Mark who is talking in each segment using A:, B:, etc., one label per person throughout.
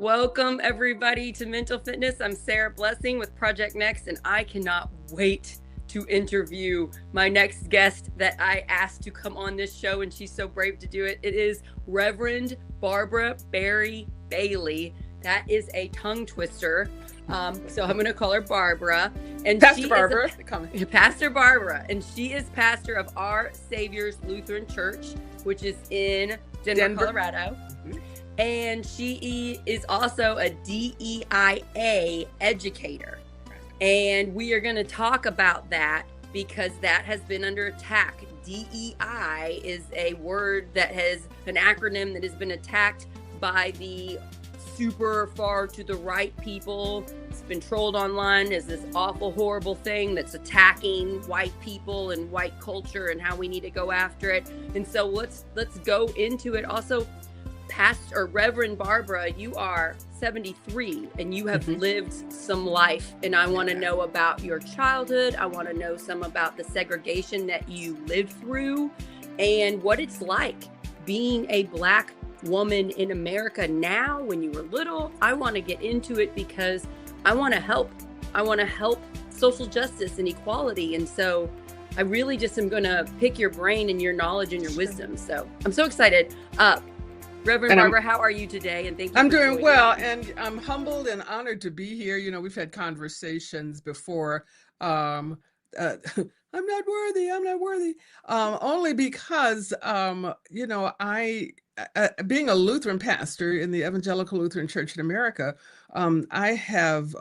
A: Welcome everybody to Mental Fitness. I'm Sarah Blessing with Project Next, and I cannot wait to interview my next guest that I asked to come on this show, and she's so brave to do it. It is Reverend Barbara Berry-Bailey. That is a tongue twister. So I'm going to call her Barbara. And
B: Pastor Barbara.
A: Pastor Barbara. And she is pastor of Our Savior's Lutheran Church, which is in Denver. Colorado. Mm-hmm. And she is also a DEIA educator. And we are going to talk about that because that has been under attack. DEI is a word that has an acronym that has been attacked by the super far to the right people. It's been trolled online as this awful, horrible thing that's attacking white people and white culture and how we need to go after it. And so let's go into it. Also, Reverend Barbara, you are 73 and you have lived some life, and I want to know about your childhood. I want to know some about the segregation that you lived through and what it's like being a Black woman in America now when you were little. I want to get into it because I want to help. I want to help social justice and equality. And so I really just am going to pick your brain and your knowledge and your wisdom. So I'm so excited. Reverend Barbara, how are you today? And thank you.
B: I'm doing well, and I'm humbled and honored to be here. You know, we've had conversations before. I'm not worthy. Only because, being a Lutheran pastor in the Evangelical Lutheran Church in America, I have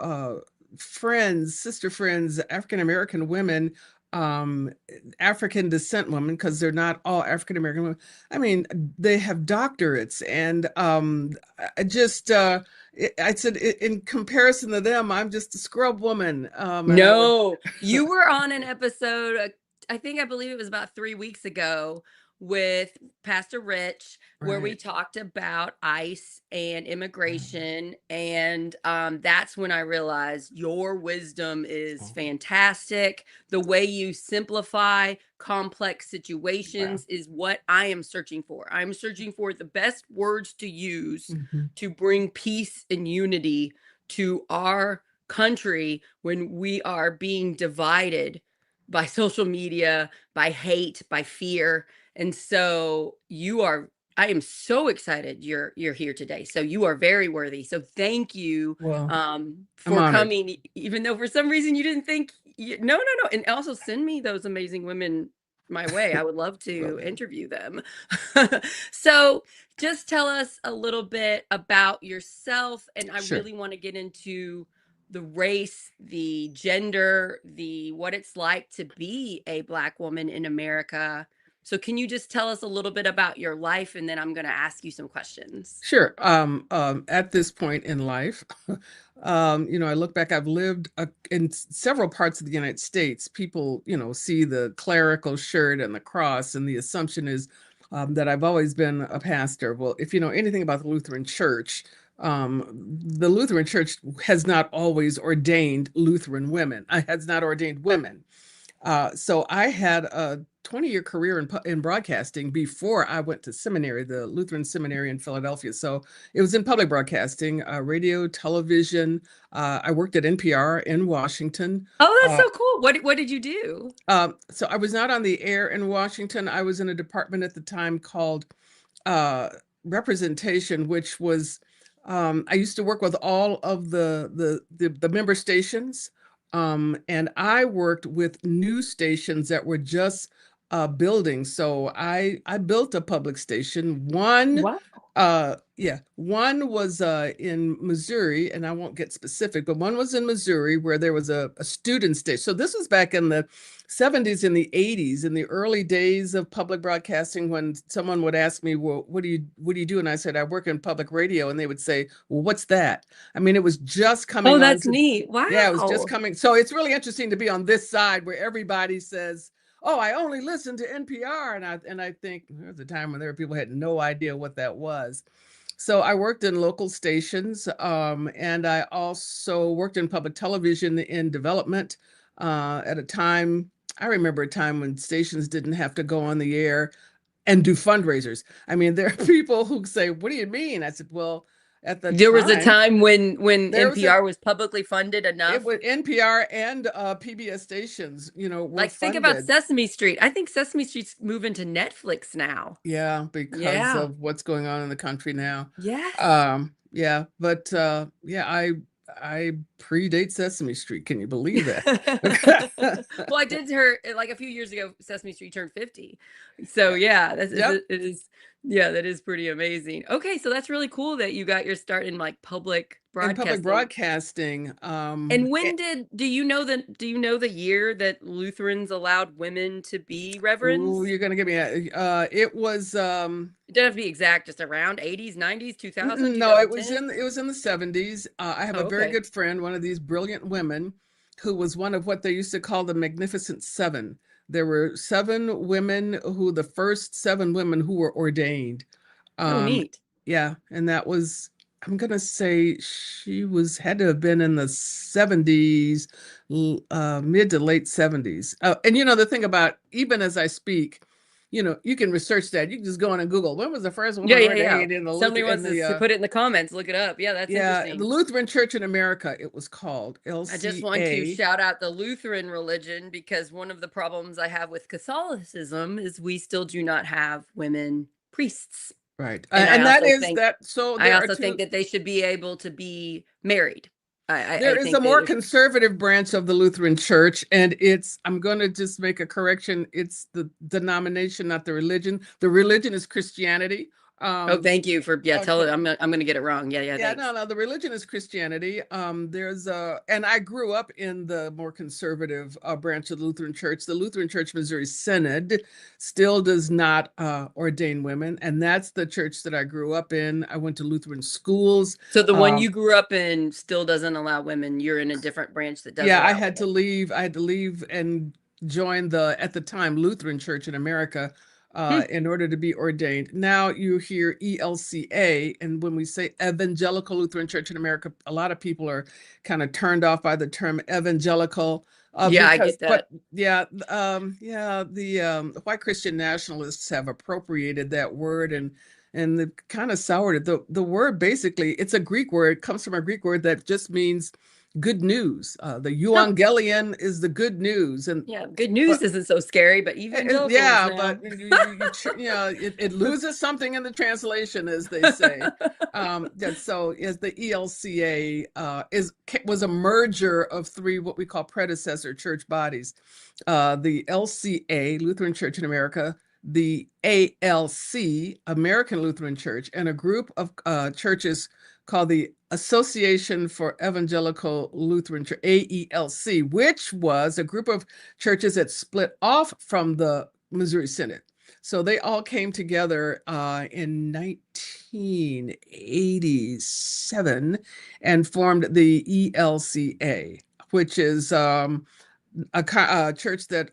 B: sister friends, African-American women, African descent women, because they're not all African-American women. I mean, they have doctorates, and I said, in comparison to them, I'm just a scrub woman.
A: No, you were on an episode, I believe it was about 3 weeks ago, with Pastor Rich, where we talked about ICE and immigration. And that's when I realized your wisdom is fantastic. The way you simplify complex situations is what I am searching for. I'm searching for the best words to use to bring peace and unity to our country when we are being divided by social media, by hate, by fear. And so I am so excited you're here today. So you are very worthy. So thank you for coming, even though for some reason you didn't think, no. And also send me those amazing women my way. I would love to interview them. So just tell us a little bit about yourself. And I really want to get into the race, the gender, what it's like to be a Black woman in America. So can you just tell us a little bit about your life, and then I'm going to ask you some questions.
B: Sure. At this point in life, I look back, I've lived in several parts of the United States. People, see the clerical shirt and the cross, and the assumption is that I've always been a pastor. Well, if you know anything about the Lutheran Church, the Lutheran Church has not always ordained Lutheran women. Has not ordained women. So I had a 20-year career in broadcasting before I went to seminary, the Lutheran Seminary in Philadelphia. So it was in public broadcasting, radio, television. I worked at NPR in Washington.
A: Oh, that's so cool. What did you do?
B: So I was not on the air in Washington. I was in a department at the time called representation, which was, I used to work with all of the member stations. And I worked with news stations that were just building. So I built a public station. One was in Missouri, and I won't get specific, but one was in Missouri where there was a student station. So this was back in the 70s and the 80s, in the early days of public broadcasting, when someone would ask me, well, what do you do? And I said, I work in public radio. And they would say, well, what's that? I mean, it was just coming.
A: Oh, that's neat. Wow.
B: Yeah, it was just coming. So it's really interesting to be on this side where everybody says, oh, I only listen to NPR. And I think there was a time when there were people who had no idea what that was. So I worked in local stations, and I also worked in public television in development at a time. I remember a time when stations didn't have to go on the air and do fundraisers. I mean, there are people who say, what do you mean? I said, well, at the
A: There was a
B: time.
A: time when
B: There was a
A: NPR was publicly funded
B: it
A: enough.
B: was NPR and PBS stations, were
A: Like, think about
B: funded.
A: Sesame Street. I think Sesame Street's moving to Netflix now.
B: Yeah, because
A: Yeah.
B: of what's going on in the country now.
A: Yes.
B: Yeah, but yeah, I predate Sesame Street. Can you believe that?
A: Well, I did hear like a few years ago, Sesame Street turned 50. So yeah,
B: Yep,
A: it is, yeah, that is pretty amazing. Okay, so that's really cool that you got your start in like public
B: in public
A: broadcasting.
B: broadcasting.
A: And when do you know the year that Lutherans allowed women to be
B: Oh,
A: reverends?
B: you're gonna give me it was
A: It doesn't have to be exact, just around 80s, 90s, 2000,
B: no,
A: 2010.
B: it was in the 70s. I have
A: Oh,
B: a very
A: okay.
B: good friend, one of these brilliant women, who was one of what they used to call the Magnificent Seven. There were seven women who the first seven women who were ordained.
A: Oh,
B: Um,
A: neat.
B: yeah, and that was, I'm gonna say she was had to have been in the 70s, mid to late 70s. And the thing about, even as I speak, you can research that. You can just go on and Google when was the first
A: Yeah,
B: woman
A: yeah, yeah.
B: ordained in the
A: Somebody
B: Luther in
A: wants to
B: the
A: put it in the comments, look it up. Yeah, that's
B: yeah, the
A: interesting.
B: Lutheran Church in America, it was called
A: I just want to
B: LCA.
A: shout out the Lutheran religion because one of the problems I have with Catholicism is we still do not have women priests.
B: Right.
A: And
B: And that is that. So
A: I
B: there are
A: also think
B: two.
A: that they should be able to be married. I
B: There is
A: think
B: a
A: that
B: more conservative branch of the Lutheran Church, and I'm going to just make a correction. It's the denomination, not the religion. The religion is Christianity.
A: oh,
B: Um,
A: thank you for tell
B: okay.
A: it. I'm gonna get it wrong. Yeah,
B: Yeah,
A: thanks.
B: no, the religion is Christianity. And I grew up in the more conservative branch of the Lutheran Church. The Lutheran Church Missouri Synod still does not ordain women, and that's the church that I grew up in. I went to Lutheran schools.
A: So the one you grew up in still doesn't allow women. You're in a different branch that does
B: Yeah,
A: allow women.
B: I had to leave and join at the time, Lutheran Church in America,
A: Hmm.
B: in order to be ordained. Now you hear ELCA, and when we say Evangelical Lutheran Church in America, a lot of people are kind of turned off by the term evangelical.
A: Yeah, I get that.
B: Yeah, the white Christian nationalists have appropriated that word, and they've kind of soured it. The word, basically, it's a Greek word. It comes from a Greek word that just means good news. The
A: Huh.
B: euangelion is the good news, and
A: Yeah, good news isn't so scary, but evangelicals
B: yeah,
A: now.
B: but it loses something in the translation, as they say. So is the ELCA was a merger of three what we call predecessor church bodies: the LCA, Lutheran Church in America, the ALC, American Lutheran Church, and a group of churches called the Association for Evangelical Lutheran Church, AELC, which was a group of churches that split off from the Missouri Synod. So they all came together in 1987 and formed the ELCA, which is a church that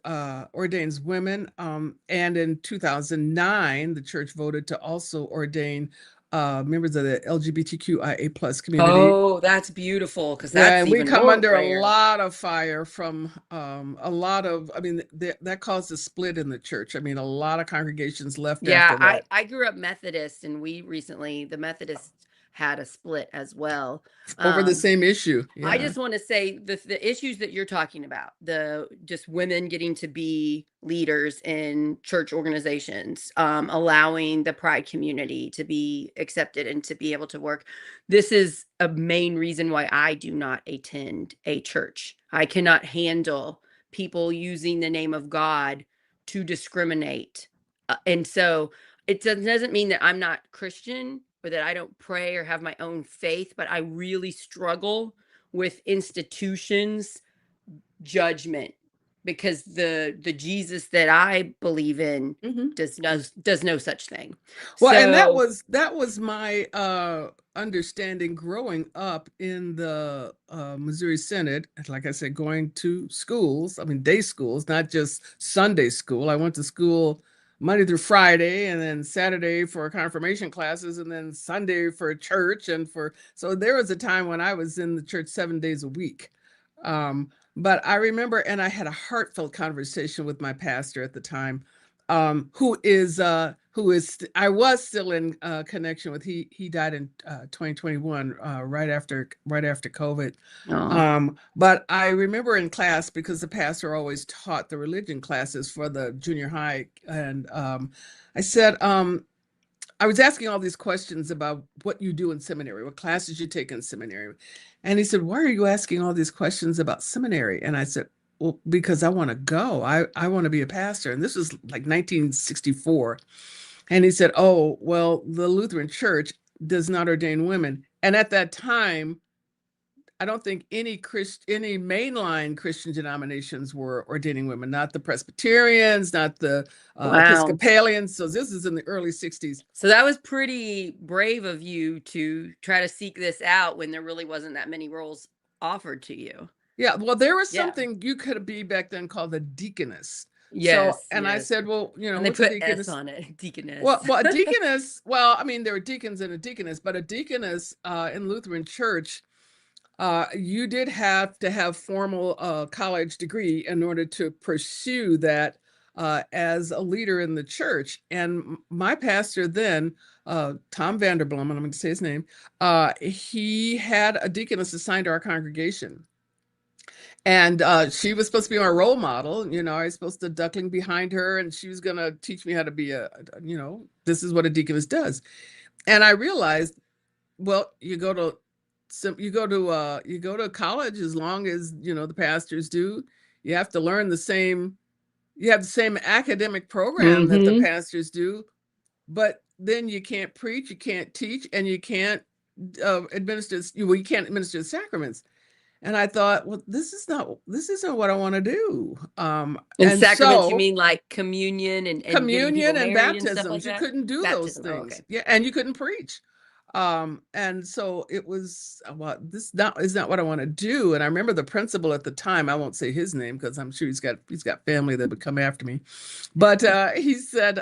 B: ordains women. And in 2009, the church voted to also ordain members of the LGBTQIA plus community.
A: Oh, that's beautiful because
B: Yeah,
A: that's
B: and we
A: even
B: come
A: more
B: under a
A: rare.
B: lot of fire from a lot of, I mean, that caused a split in the church. I mean, a lot of congregations left
A: Yeah,
B: after that
A: I grew up Methodist, and we recently the Methodists had a split as well.
B: over the
A: Um,
B: same issue.
A: I
B: Yeah.
A: just want to say the issues that you're talking about, the just women getting to be leaders in church organizations, allowing the pride community to be accepted and to be able to work. This is a main reason why I do not attend a church. I cannot handle people using the name of God to discriminate. And so it doesn't mean that I'm not Christian or that I don't pray or have my own faith, but I really struggle with institutions judgment because the Jesus that I believe in
B: Mhm.
A: does no such thing.
B: Well, and
A: So
B: that was my understanding growing up in the Missouri Synod. Like I said, going to schools, I mean, day schools, not just Sunday school. I went to school Monday through Friday, and then Saturday for confirmation classes, and then Sunday for church. So there was a time when I was in the church 7 days a week. But I remember, and I had a heartfelt conversation with my pastor at the time. I was still in connection with. He died in 2021, right after COVID.
A: Oh,
B: But I remember in class, because the pastor always taught the religion classes for the junior high, and I said, I was asking all these questions about what you do in seminary, what classes you take in seminary. And he said, "Why are you asking all these questions about seminary?" And I said, "Well, because I want to go. I want to be a pastor." And this was like 1964. And he said, "Oh, well, the Lutheran Church does not ordain women." And at that time, I don't think any mainline Christian denominations were ordaining women, not the Presbyterians, not the
A: wow.
B: Episcopalians. So this is in the early 60s.
A: So that was pretty brave of you to try to seek this out when there really wasn't that many roles offered to you.
B: Yeah, well, there was
A: Yeah.
B: something you could be back then called a deaconess. So,
A: Yes,
B: and I
A: yes.
B: said, "Well,
A: And they
B: what's a
A: put S
B: deaconess?"
A: on it, deaconess.
B: Well, a deaconess, well, I mean, there were deacons and a deaconess, but a deaconess in Lutheran Church, you did have to have formal college degree in order to pursue that as a leader in the church. And my pastor then, Tom Vanderblom, and I'm going to say his name, he had a deaconess assigned to our congregation. And she was supposed to be my role model. I was supposed to duckling behind her, and she was going to teach me how to be this is what a deaconess does. And I realized, well, you go to college as long as the pastors do. You have to learn you have the same academic program that the pastors do, but then you can't preach, you can't teach, and you can't administer the sacraments. And I thought, well, this isn't what I want to do.
A: In
B: And
A: sacraments, you
B: so
A: mean like communion and getting people
B: communion and
A: married and stuff like
B: baptisms, you
A: that?
B: couldn't do those
A: Baptism. Oh,
B: things.
A: okay.
B: Yeah, and you couldn't preach. And so it was, well, this is not what I want to do. And I remember the principal at the time, I won't say his name because I'm sure he's got family that would come after me. But he said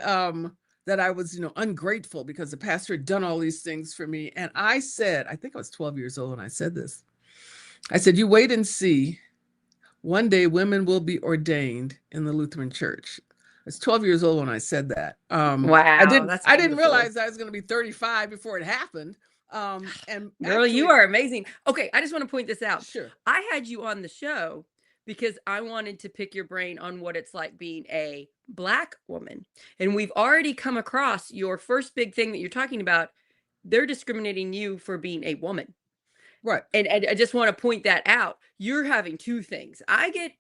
B: that I was, ungrateful because the pastor had done all these things for me. And I said, I think I was 12 years old, and I said this. I said, "You wait and see. One day women will be ordained in the Lutheran Church." I was 12 years old when I said that.
A: Wow, that's
B: I didn't
A: beautiful.
B: realize I was going to be 35 before it happened. And
A: Girl,
B: actually,
A: you are amazing. Okay, I just want to point this out.
B: sure.
A: I had you on the show because I wanted to pick your brain on what it's like being a Black woman. And we've already come across your first big thing that you're talking about. They're discriminating you for being a woman.
B: Right.
A: And I just want to point that out. You're having two things. I get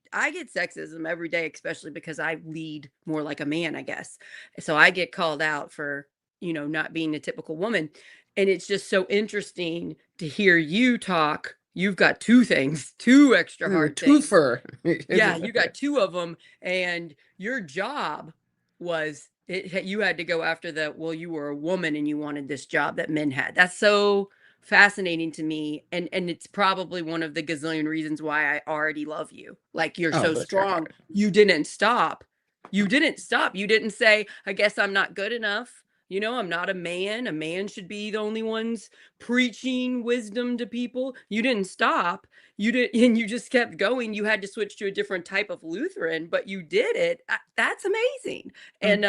A: sexism every day, especially because I lead more like a man, I guess. So I get called out for, not being a typical woman. And it's just so interesting to hear you talk. You've got two things, two extra hard things.
B: Twofer.
A: Yeah, you got two of them, and your job was you had to go after well, you were a woman and you wanted this job that men had. That's so fascinating to me, and it's probably one of the gazillion reasons why I already love you. Like, you're so strong. You didn't stop. You didn't stop. You didn't say, "I guess I'm not good enough. I'm not a man. A man should be the only ones preaching wisdom to people." You didn't stop. You did, and you just kept going. You had to switch to a different type of Lutheran, but you did it. That's amazing. And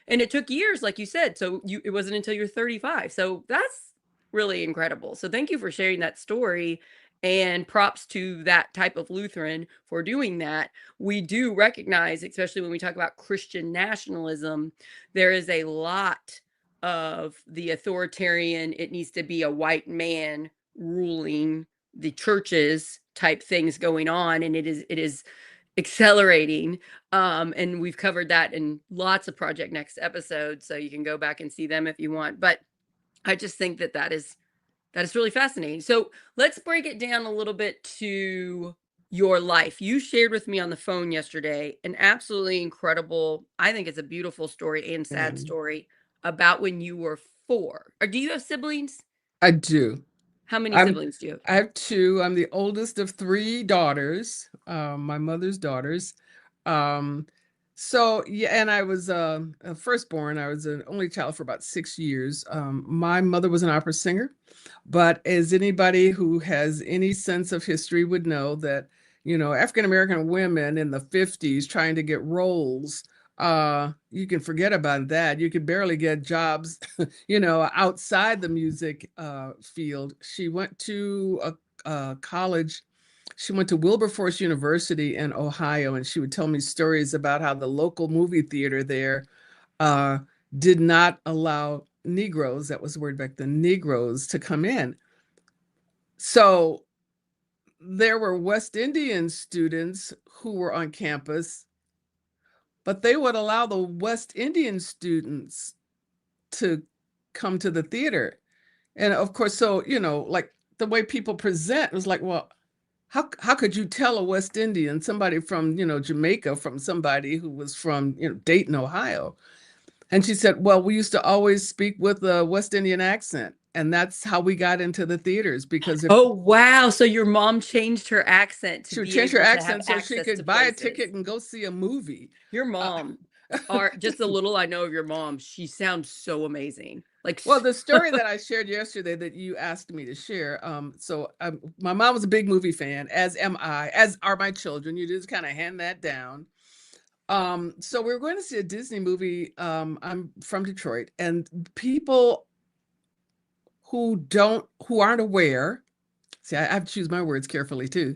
A: it took years, like you said. So it wasn't until you're 35. So that's really incredible. So thank you for sharing that story, and props to that type of Lutheran for doing that. We do recognize, especially when we talk about Christian nationalism, there is a lot of the authoritarian, it needs to be a white man ruling the churches type things going on, and it is accelerating. And we've covered that in lots of Project Next episodes, so you can go back and see them if you want. But I just think that is really fascinating. So let's break it down a little bit to your life. You shared with me on the phone yesterday an absolutely incredible, I think it's a beautiful story and sad story about when you were 4. Or do you have siblings?
B: I do.
A: How many siblings do you have?
B: I have 2. I'm the oldest of 3 daughters, my mother's daughters. So yeah, and I was a firstborn. I was an only child for about 6 years. My mother was an opera singer, but as anybody who has any sense of history would know that, African American women in the 50s trying to get roles you can forget about that. You could barely get jobs, outside the music field. She went to a college. She went to Wilberforce University in Ohio, and she would tell me stories about how the local movie theater there uh, did not allow Negroes, that was the word back then, Negroes to come in. So there were West Indian students who were on campus, but they would allow the West Indian students to come to the theater. And of course, so, like the way people present was like, well, how could you tell a West Indian, somebody from, Jamaica, from somebody who was from, Dayton, Ohio? And she said, well, we used to always speak with a West Indian accent. And that's how we got into the theaters, because if
A: Oh, wow. So your mom changed her accent to
B: she would
A: be
B: change her
A: able to have
B: accent so she
A: access to
B: could buy a
A: places.
B: ticket and go see a movie.
A: Your
B: Uh,
A: mom, or just a little I know of your mom, she sounds so amazing. Like,
B: well, the story that I shared yesterday that you asked me to share. My mom was a big movie fan, as am I, as are my children. You just kind of hand that down. So we were going to see a Disney movie. I'm from Detroit, and people who aren't aware, see, I have to choose my words carefully too.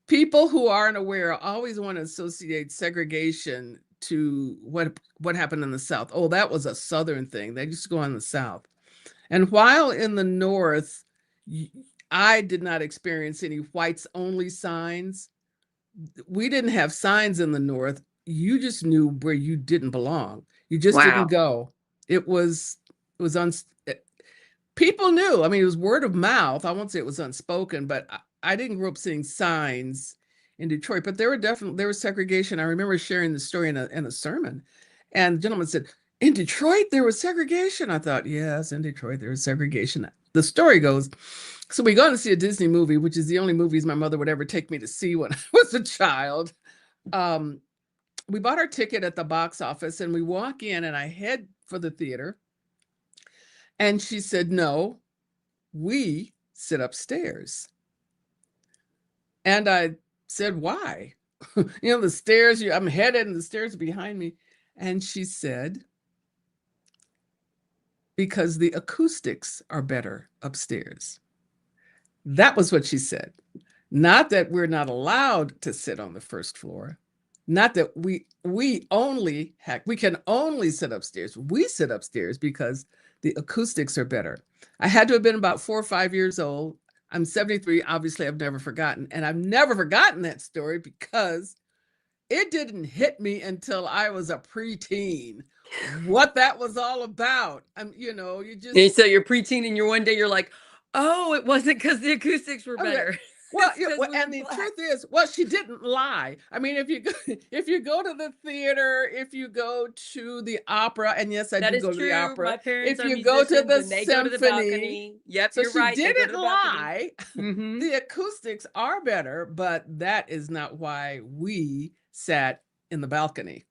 B: People who aren't aware always want to associate segregation to what happened in the South. Oh, that was a Southern thing. They used to go on the South. And while in the North, I did not experience any whites only signs. We didn't have signs in the North. You just knew where you didn't belong. You just didn't
A: wow.
B: go. It was people knew. I mean, it was word of mouth. I won't say it was unspoken, but I didn't grow up seeing signs in Detroit. But there was segregation. I remember sharing the story in a sermon, and the gentleman said, "In Detroit, there was segregation." I thought, yes, in Detroit, there was segregation. The story goes, so we go to see a Disney movie, which is the only movies my mother would ever take me to see when I was a child. We bought our ticket at the box office, and we walk in, and I head for the theater. And she said, no, we sit upstairs. And I said, why? The stairs, I'm headed and the stairs behind me. And she said, because the acoustics are better upstairs. That was what she said. Not that we're not allowed to sit on the first floor. Not that we can only sit upstairs. We sit upstairs because the acoustics are better. I had to have been about 4 or 5 years old. I'm 73. Obviously, I've never forgotten. And I've never forgotten that story because it didn't hit me until I was a preteen what that was all about. You just.
A: And so you're preteen and one day you're like, oh, it wasn't because the acoustics were better.
B: Well, and the truth is, well, she didn't lie. I mean, if you go to the theater, if you go to the opera, and yes, I do go to the opera.
A: My parents
B: if
A: are
B: you go to the
A: they
B: symphony,
A: go to the balcony. Yep,
B: so
A: you're
B: she
A: right.
B: didn't lie.
A: Mm-hmm.
B: The acoustics are better, but that is not why we sat in the balcony.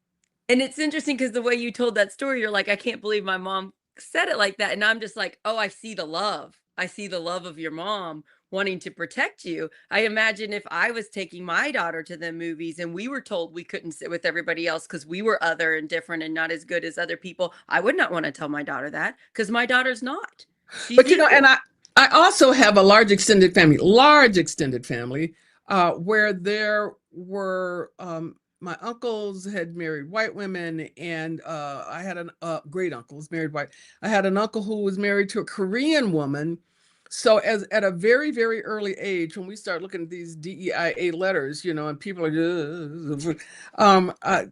A: And it's interesting because the way you told that story, you're like, I can't believe my mom said it like that. And I'm just like, oh, I see the love. I see the love of your mom wanting to protect you. I imagine if I was taking my daughter to the movies and we were told we couldn't sit with everybody else because we were other and different and not as good as other people, I would not want to tell my daughter that because my daughter's not. She's
B: but
A: equal.
B: and I also have a large extended family, where there were my uncles had married white women, and I had great uncles married white. I had an uncle who was married to a Korean woman. So at a very, very early age, when we start looking at these DEIA letters, and people are,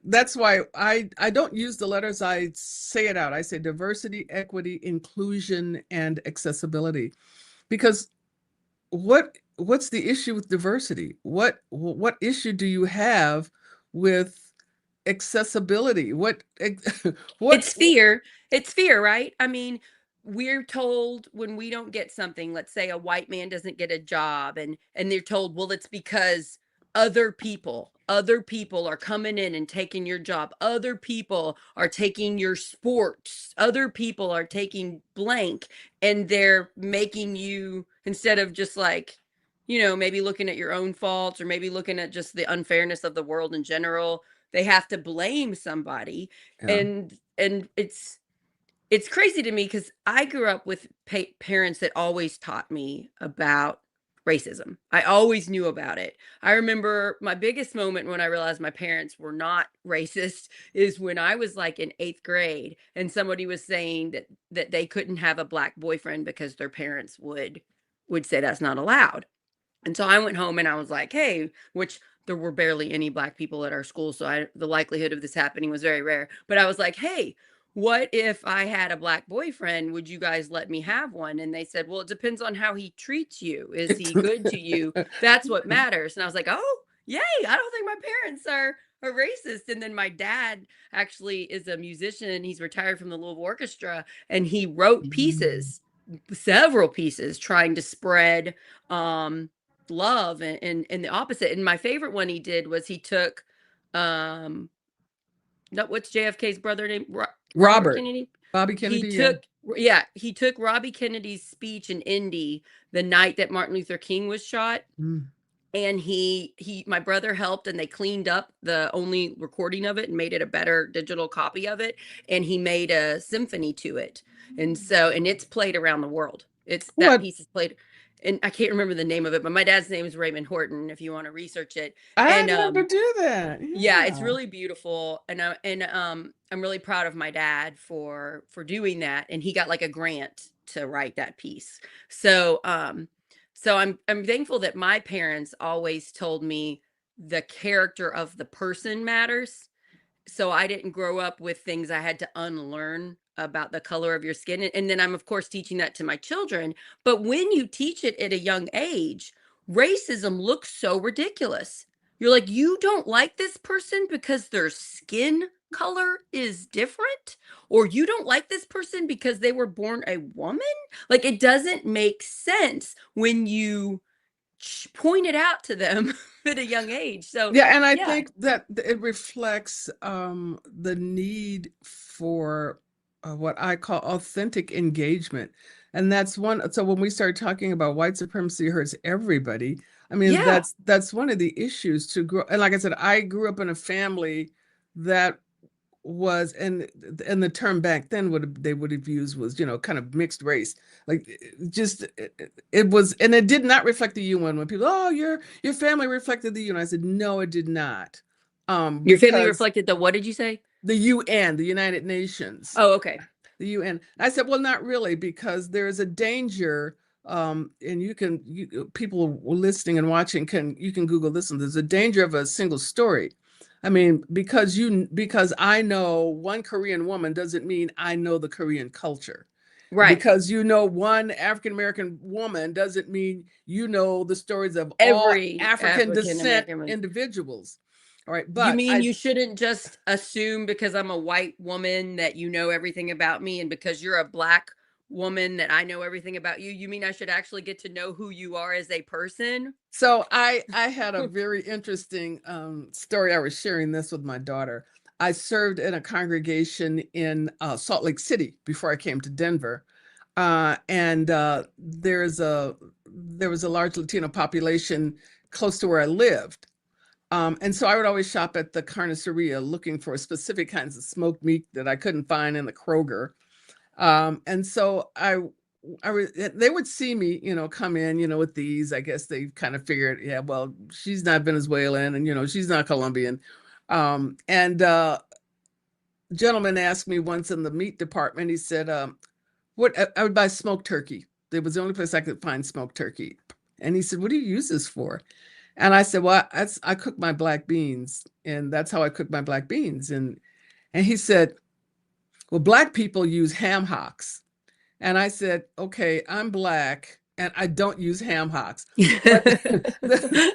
B: that's why I don't use the letters. I say it out. I say diversity, equity, inclusion, and accessibility, because what's the issue with diversity? What issue do you have with accessibility? What
A: It's fear. It's fear, right? I mean, we're told when we don't get something, let's say a white man doesn't get a job, and they're told, well, it's because other people are coming in and taking your job. Other people are taking your sports. Other people are taking blank, and they're making you, instead of just like, maybe looking at your own faults or maybe looking at just the unfairness of the world in general, they have to blame somebody.
B: Yeah.
A: And it's crazy to me because I grew up with parents that always taught me about racism. I always knew about it. I remember my biggest moment when I realized my parents were not racist is when I was like in 8th grade and somebody was saying that they couldn't have a black boyfriend because their parents would say that's not allowed. And so I went home and I was like, hey, which there were barely any black people at our school. So the likelihood of this happening was very rare. But I was like, hey, what if I had a black boyfriend? Would you guys let me have one? And they said, well, it depends on how he treats you. Is he good to you? That's what matters. And I was like, oh, yay. I don't think my parents are racist. And then my dad actually is a musician. He's retired from the Louisville Orchestra and he wrote pieces, several pieces trying to spread love and the opposite. And my favorite one he did was he took no, what's JFK's brother name? Robert
B: Robert,
A: Kennedy.
B: Bobby
A: He
B: Kennedy, yeah.
A: took he took Robbie Kennedy's speech in Indy the night that Martin Luther King was shot.
B: Mm.
A: And my brother helped and they cleaned up the only recording of it and made it a better digital copy of it, and he made a symphony to it. And it's played around the world. That
B: What?
A: piece is played, and I can't remember the name of it, but my dad's name is Raymond Horton if you want to research it.
B: I'd
A: And
B: love to do that.
A: yeah, it's
B: Yeah.
A: really beautiful, and I'm really proud of my dad for doing that, and he got like a grant to write that piece. So I'm thankful that my parents always told me the character of the person matters. So I didn't grow up with things I had to unlearn about the color of your skin. And then I'm, of course, teaching that to my children. But when you teach it at a young age, racism looks so ridiculous. You're like, you don't like this person because their skin color is different, or you don't like this person because they were born a woman. Like, it doesn't make sense when you point it out to them at a young age. So,
B: Yeah, and I
A: yeah.
B: think that it reflects the need for what I call authentic engagement. And that's one. So when we start talking about white supremacy hurts everybody, I mean,
A: Yeah.
B: that's one of the issues to grow. And like I said, I grew up in a family that was, and the term back then they would have used was, kind of mixed race. Like just it was, and it did not reflect the UN. When people, oh, your family reflected the UN, I said no, it did not.
A: Your family
B: Because
A: reflected the, what did you say?
B: the UN, the United Nations,
A: Oh, okay.
B: the UN. I said, well, not really, because there is a danger. And people listening and watching you can Google this, and there's a danger of a single story. I mean, because I know one Korean woman doesn't mean I know the Korean culture.
A: Right.
B: Because you know one African American woman doesn't mean you know the stories of all
A: Every
B: African
A: African
B: descent
A: American woman.
B: individuals. All right,
A: You
B: but
A: mean you shouldn't just assume because I'm a white woman that you know everything about me, and because you're a black woman that I know everything about you? You mean I should actually get to know who you are as a person?
B: So I had a very interesting story. I was sharing this with my daughter. I served in a congregation in Salt Lake City before I came to Denver, and there was a large Latino population close to where I lived. And so I would always shop at the carniceria looking for specific kinds of smoked meat that I couldn't find in the Kroger. And so they would see me, come in, with these. I guess they kind of figured, yeah, well, she's not Venezuelan, and she's not Colombian. And gentleman asked me once in the meat department. He said, "What I would buy smoked turkey. It was the only place I could find smoked turkey." And he said, "What do you use this for?" And I said, "Well, I cook my black beans, and that's how I cook my black beans." And he said, "Well, black people use ham hocks." And I said, okay, I'm black and I don't use ham hocks.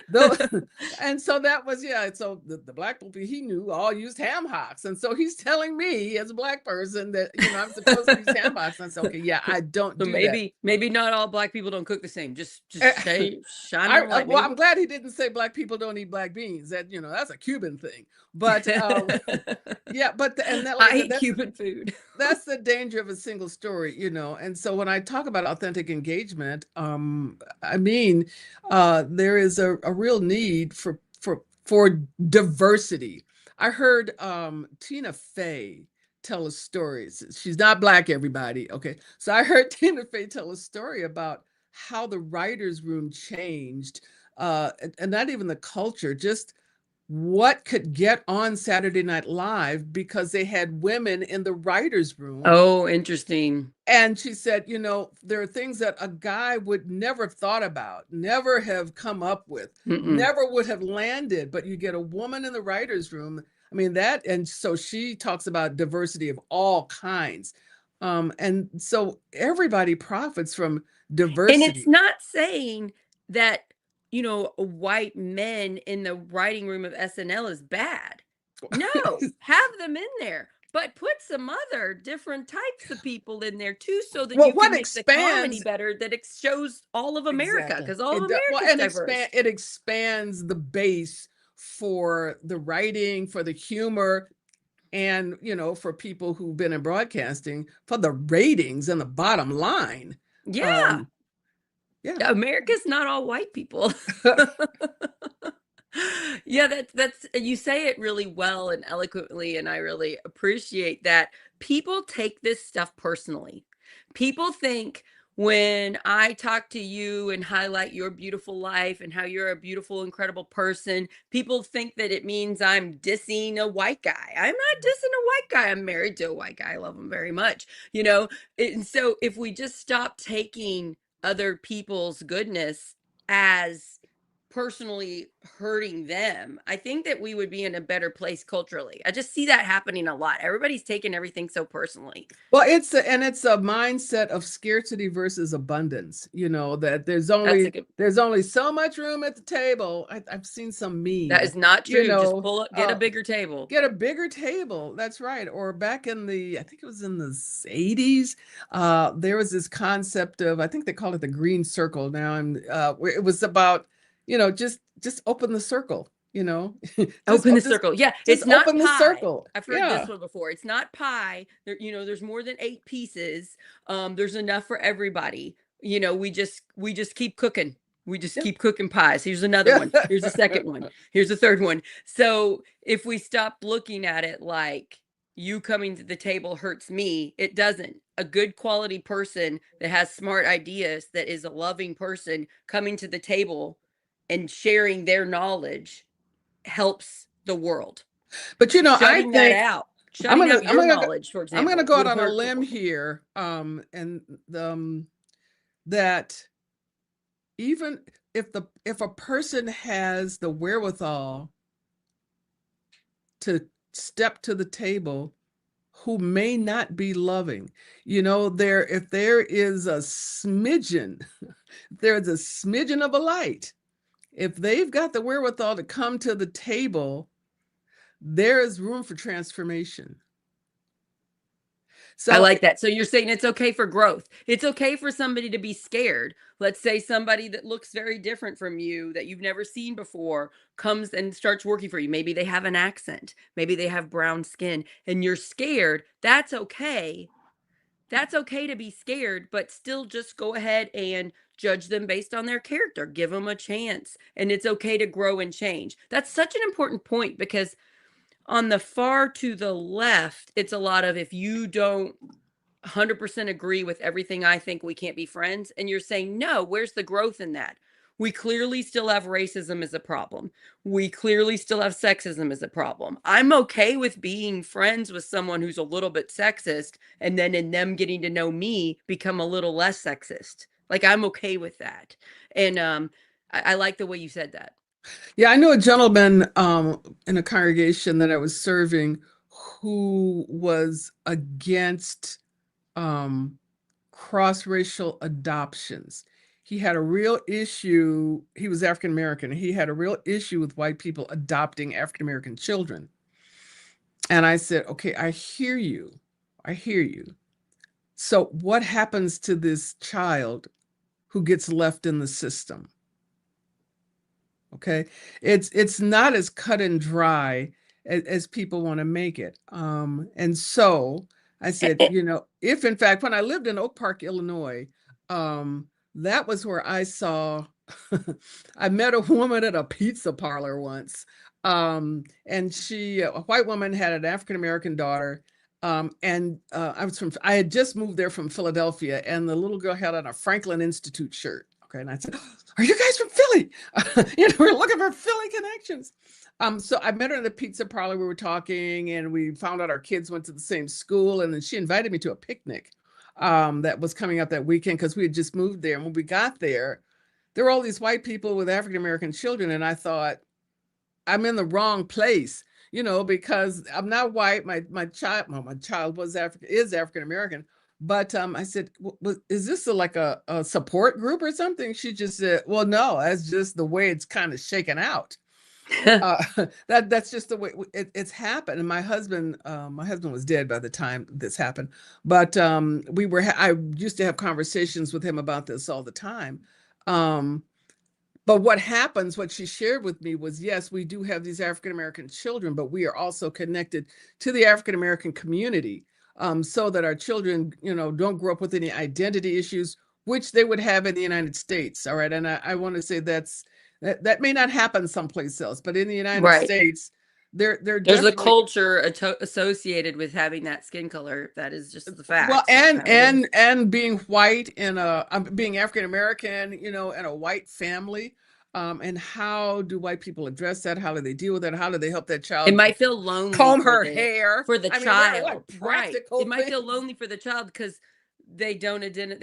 B: But and so that was, yeah. So the black people he knew all used ham hocks. And so he's telling me as a black person that, I'm supposed to use ham hocks. And I said, okay, yeah, I don't
A: So
B: do that.
A: maybe not all black people don't cook the same. Just shine on light.
B: Well, I'm glad he didn't say black people don't eat black beans. That, that's a Cuban thing. But yeah, and that, like
A: I
B: I said,
A: eat Cuban food.
B: that's the danger of a single story, And so when I talk about authentic engagement, I mean, there is a real need for diversity. I heard Tina Fey tell a story. She's not Black, everybody. Okay. So I heard Tina Fey tell a story about how the writers' room changed, and not even the culture, just what could get on Saturday Night Live because they had women in the writers' room.
A: Oh, interesting.
B: And she said, there are things that a guy would never have thought about, never have come up with, never would have landed, but you get a woman in the writers' room. I mean, and so she talks about diversity of all kinds. And so everybody profits from diversity.
A: And it's not saying that, white men in the writing room of SNL is bad. No, have them in there, but put some other different types of people in there too, so that you can make the comedy better, that it shows all of America, because all of America is diverse.
B: It expands the base for the writing, for the humor, and, for people who've been in broadcasting, for the ratings and the bottom line.
A: Yeah. Yeah. America's not all white people. Yeah, that's you say it really well and eloquently, and I really appreciate that. People take this stuff personally. People think when I talk to you and highlight your beautiful life and how you're a beautiful, incredible person, people think that it means I'm dissing a white guy. I'm not dissing a white guy. I'm married to a white guy. I love him very much, And so if we just stop taking other people's goodness as personally hurting them, I think that we would be in a better place culturally. I just see that happening a lot. Everybody's taking everything so personally.
B: Well, it's a mindset of scarcity versus abundance, that there's only so much room at the table. I've seen some meme.
A: That is not true. Just pull up, get a bigger table.
B: Get a bigger table. That's right. Or back in I think it was in the 80s, there was this concept of, I think they call it the green circle now, and it was about, just open the circle,
A: open the circle. Yeah. It's not
B: open
A: pie.
B: The circle.
A: I've heard this one before. It's not pie. There, there's more than 8 pieces. There's enough for everybody. We just keep cooking. We just keep cooking pies. Here's another one. Here's a second one. Here's a third one. So if we stop looking at it like you coming to the table hurts me, it doesn't. A good quality person that has smart ideas, that is a loving person coming to the table and sharing their knowledge helps the world.
B: But
A: shutting
B: I think
A: that out.
B: I'm
A: gonna knowledge, for example.
B: I'm going to go out on a limb here, and that even if a person has the wherewithal to step to the table, who may not be loving, if there is a smidgen, there's a smidgen of a light. If they've got the wherewithal to come to the table, there is room for transformation.
A: So I like that. So you're saying it's okay for growth. It's okay for somebody to be scared. Let's say somebody that looks very different from you, that you've never seen before, comes and starts working for you. Maybe they have an accent. Maybe they have brown skin, and you're scared. That's okay. That's okay to be scared, but still just go ahead and judge them based on their character. Give them a chance. And it's okay to grow and change. That's such an important point, because on the far to the left, it's a lot of, if you don't 100% agree with everything I think, we can't be friends. And you're saying, no, where's the growth in that? We clearly still have racism as a problem. We clearly still have sexism as a problem. I'm okay with being friends with someone who's a little bit sexist, and then in them getting to know me, become a little less sexist. Like, I'm okay with that. And I like the way you said that.
B: Yeah, I knew a gentleman in a congregation that I was serving who was against cross-racial adoptions. He had a real issue. He was African American. He had a real issue with white people adopting African American children. And I said, okay, I hear you. I hear you. So what happens to this child who gets left in the system? Okay, it's not as cut and dry as people want to make it. And so I said, if in fact, when I lived in Oak Park, Illinois, that was where I saw, I met a woman at a pizza parlor once And she, a white woman, had an African American daughter. I had just moved there from Philadelphia, and the little girl had on a Franklin Institute shirt. Okay, and I said, "Are you guys from Philly?" We're looking for Philly connections. So I met her in the pizza parlor. We were talking, and we found out our kids went to the same school, and then she invited me to a picnic that was coming up that weekend because we had just moved there. And when we got there were all these white people with African American children, and I thought, I'm in the wrong place, because I'm not white. My child is African American, but I said, is this like a support group or something? She just said, well, no, that's just the way it's kind of shaken out. That's just the way it's happened. And my husband was dead by the time this happened, but I used to have conversations with him about this all the time. But what she shared with me was, yes, we do have these African American children, but we are also connected to the African American community, so that our children, don't grow up with any identity issues, which they would have in the United States. All right. And I want to say that may not happen someplace else, but in the United States, there's
A: a culture associated with having that skin color. That is just the fact.
B: Well, and being white being African American, in a white family. And how do white people address that? How do they deal with that? How do they help that child?
A: It might feel lonely.
B: Comb her hair
A: for the child.
B: Right.
A: It might feel lonely for the child because they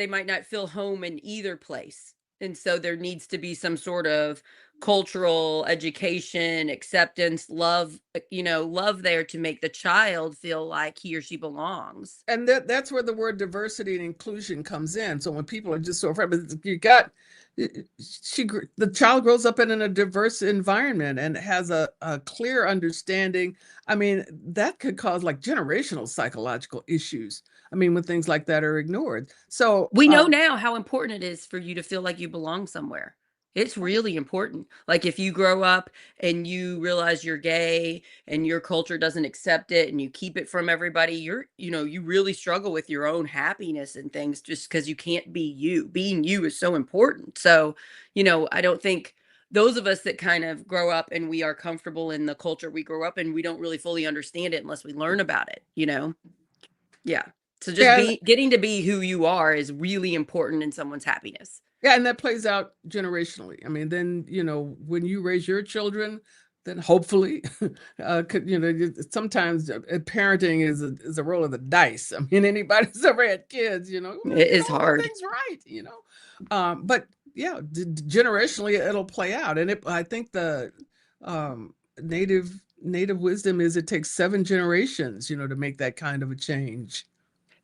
A: might not feel home in either place. And so there needs to be some sort of cultural education, acceptance, love there to make the child feel like he or she belongs.
B: And that's where the word diversity and inclusion comes in. So when people are just so afraid, the child grows up in a diverse environment and has a clear understanding. I mean, that could cause like generational psychological issues. I mean, when things like that are ignored. So
A: we know now how important it is for you to feel like you belong somewhere. It's really important. Like if you grow up and you realize you're gay and your culture doesn't accept it and you keep it from everybody, you really struggle with your own happiness and things just because you can't be you. Being you is so important. So, I don't think those of us that kind of grow up and we are comfortable in the culture we grow up in, we don't really fully understand it unless we learn about it, Yeah. So just getting to be who you are is really important in someone's happiness.
B: Yeah, and that plays out generationally. I mean, then, when you raise your children, then hopefully, sometimes parenting is a roll of the dice. I mean, anybody who's ever had kids, it
A: is hard.
B: Things right, but yeah, generationally it'll play out. And I think the native wisdom is it takes 7 generations, to make that kind of a change.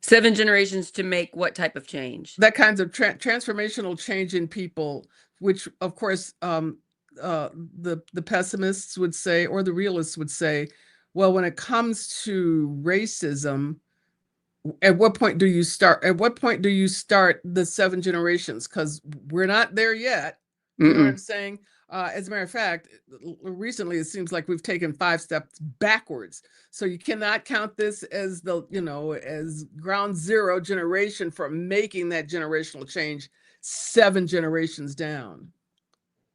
A: 7 generations to make what type of change?
B: That kinds of transformational change in people, which of course the pessimists would say, or the realists would say, well, when it comes to racism, at what point do you start the 7 generations? Because we're not there yet. You know what I'm saying? As a matter of fact, recently it seems like we've taken 5 steps backwards. So you cannot count this as as ground zero generation for making that generational change 7 generations down.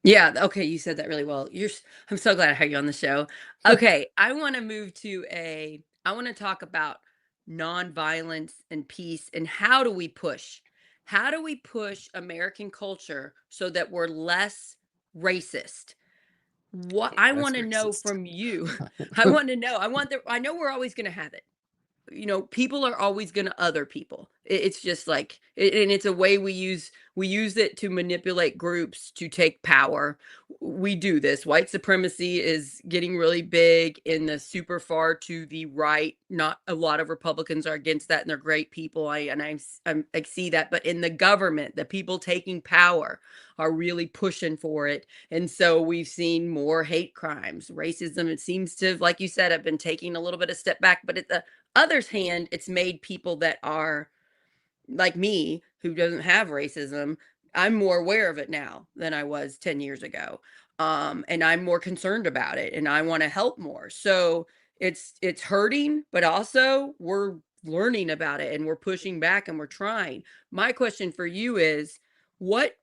A: Yeah. Okay. You said that really well. I'm so glad I had you on the show. Okay. I want to talk about nonviolence and peace and how do we push American culture so that we're less racist? What I want to know from you, I want to know, I know we're always going to have it. People are always going to other people. It's just like, and it's a way we use it to manipulate groups to take power. We do this. White supremacy is getting really big in the super far to the right. Not a lot of Republicans are against that, and they're great people. I see that, but in the government, the people taking power are really pushing for it. And so we've seen more hate crimes, racism. It seems to, like you said, have been taking a little bit of step back, but at the other's hand, it's made people that are like me, who doesn't have racism, I'm more aware of it now than I was 10 years ago. And I'm more concerned about it and I want to help more. So it's hurting, but also we're learning about it and we're pushing back and we're trying. My question for you is, what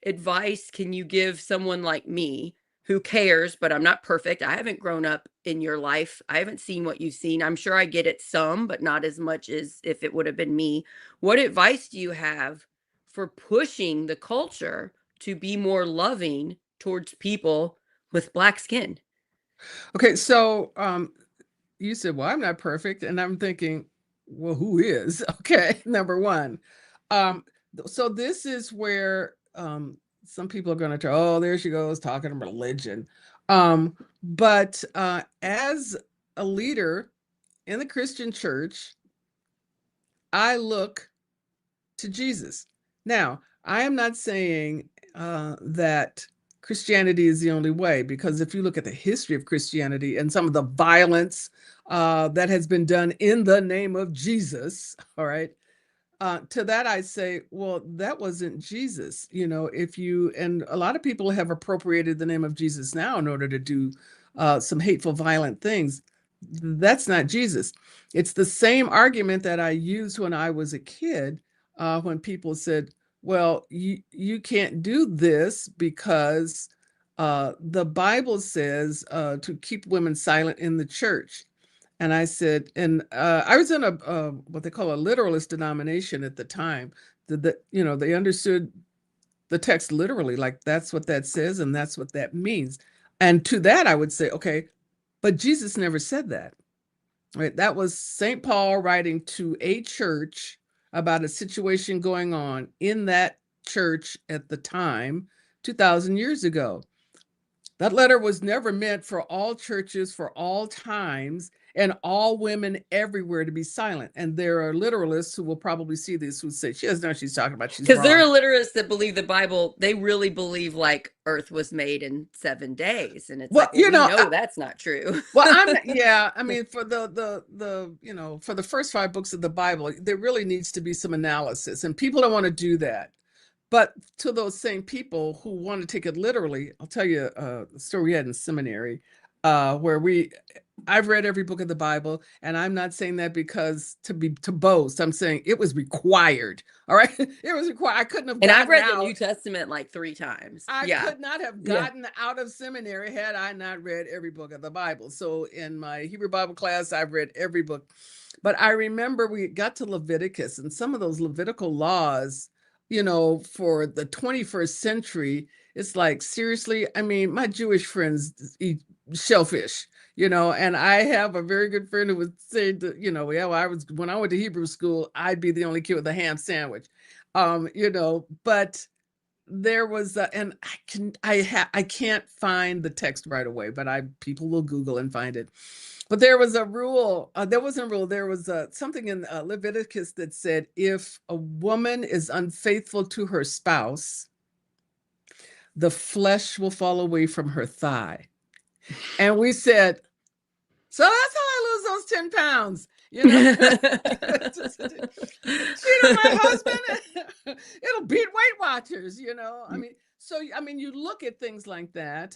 A: advice can you give someone like me who cares, but I'm not perfect. I haven't grown up in your life. I haven't seen what you've seen. I'm sure I get it some, but not as much as if it would have been me. What advice do you have for pushing the culture to be more loving towards people with Black skin?
B: Okay, so you said, well, I'm not perfect. And I'm thinking, well, who is? Okay, number one. So this is where some people are going to try, oh, there she goes talking religion. But as a leader in the Christian church, I look to Jesus. Now, I am not saying that Christianity is the only way, because if you look at the history of Christianity and some of the violence that has been done in the name of Jesus, all right, to that I say, well, that wasn't Jesus. And a lot of people have appropriated the name of Jesus now in order to do some hateful, violent things. That's not Jesus. It's the same argument that I used when I was a kid, when people said, well, you can't do this because the Bible says to keep women silent in the church. And I said, and I was in a what they call a literalist denomination at the time. They understood the text literally, like that's what that says and that's what that means. And to that, I would say, okay, but Jesus never said that. Right? That was St. Paul writing to a church about a situation going on in that church at the time, 2,000 years ago. That letter was never meant for all churches, for all times, and all women everywhere to be silent. And there are literalists who will probably see this who say, she doesn't know what she's talking about. She's
A: Because there are
B: wrong.
A: literalists that believe the Bible, they really believe like Earth was made in 7 days. And it's
B: Well,
A: like, well, we know that's not true.
B: well, I mean, for for the first 5 books of the Bible, there really needs to be some analysis, and people don't want to do that. But to those same people who want to take it literally, I'll tell you a story we had in seminary, where I've read every book of the Bible, and I'm not saying that because to boast. I'm saying it was required. All right, it was required. I couldn't have.
A: And I've read
B: out.
A: the New Testament like 3 times.
B: I could not have gotten out of seminary had I not read every book of the Bible. So in my Hebrew Bible class, I've read every book. But I remember we got to Leviticus, and some of those Levitical laws, for the 21st century, it's like, seriously, I mean, my Jewish friends eat shellfish, and I have a very good friend who would say that, when I went to Hebrew school, I'd be the only kid with a ham sandwich, but there was, and I can't find the text right away, but people will Google and find it. But there was a rule. There wasn't a rule. There was something in Leviticus that said if a woman is unfaithful to her spouse, the flesh will fall away from her thigh. And we said, so that's how I lose those 10 pounds. Cheat on my husband, it'll beat Weight Watchers. You look at things like that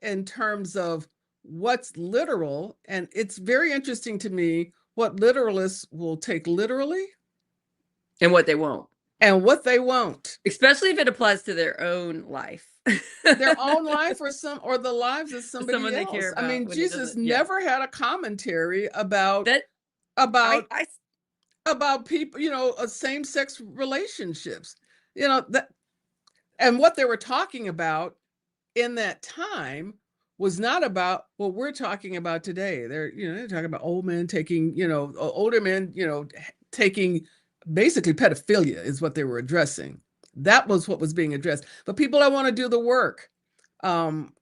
B: in terms of what's literal, and it's very interesting to me what literalists will take literally
A: and what they won't.
B: Especially
A: if it applies to their own life.
B: Their own life or the lives of somebody else.
A: They care about.
B: I mean, Jesus never had a commentary about
A: that
B: about people, same-sex relationships. That, and what they were talking about in that time was not about what we're talking about today. They're talking about old men taking, older men, taking, basically pedophilia is what they were addressing. That was what was being addressed. But people don't want to do the work. And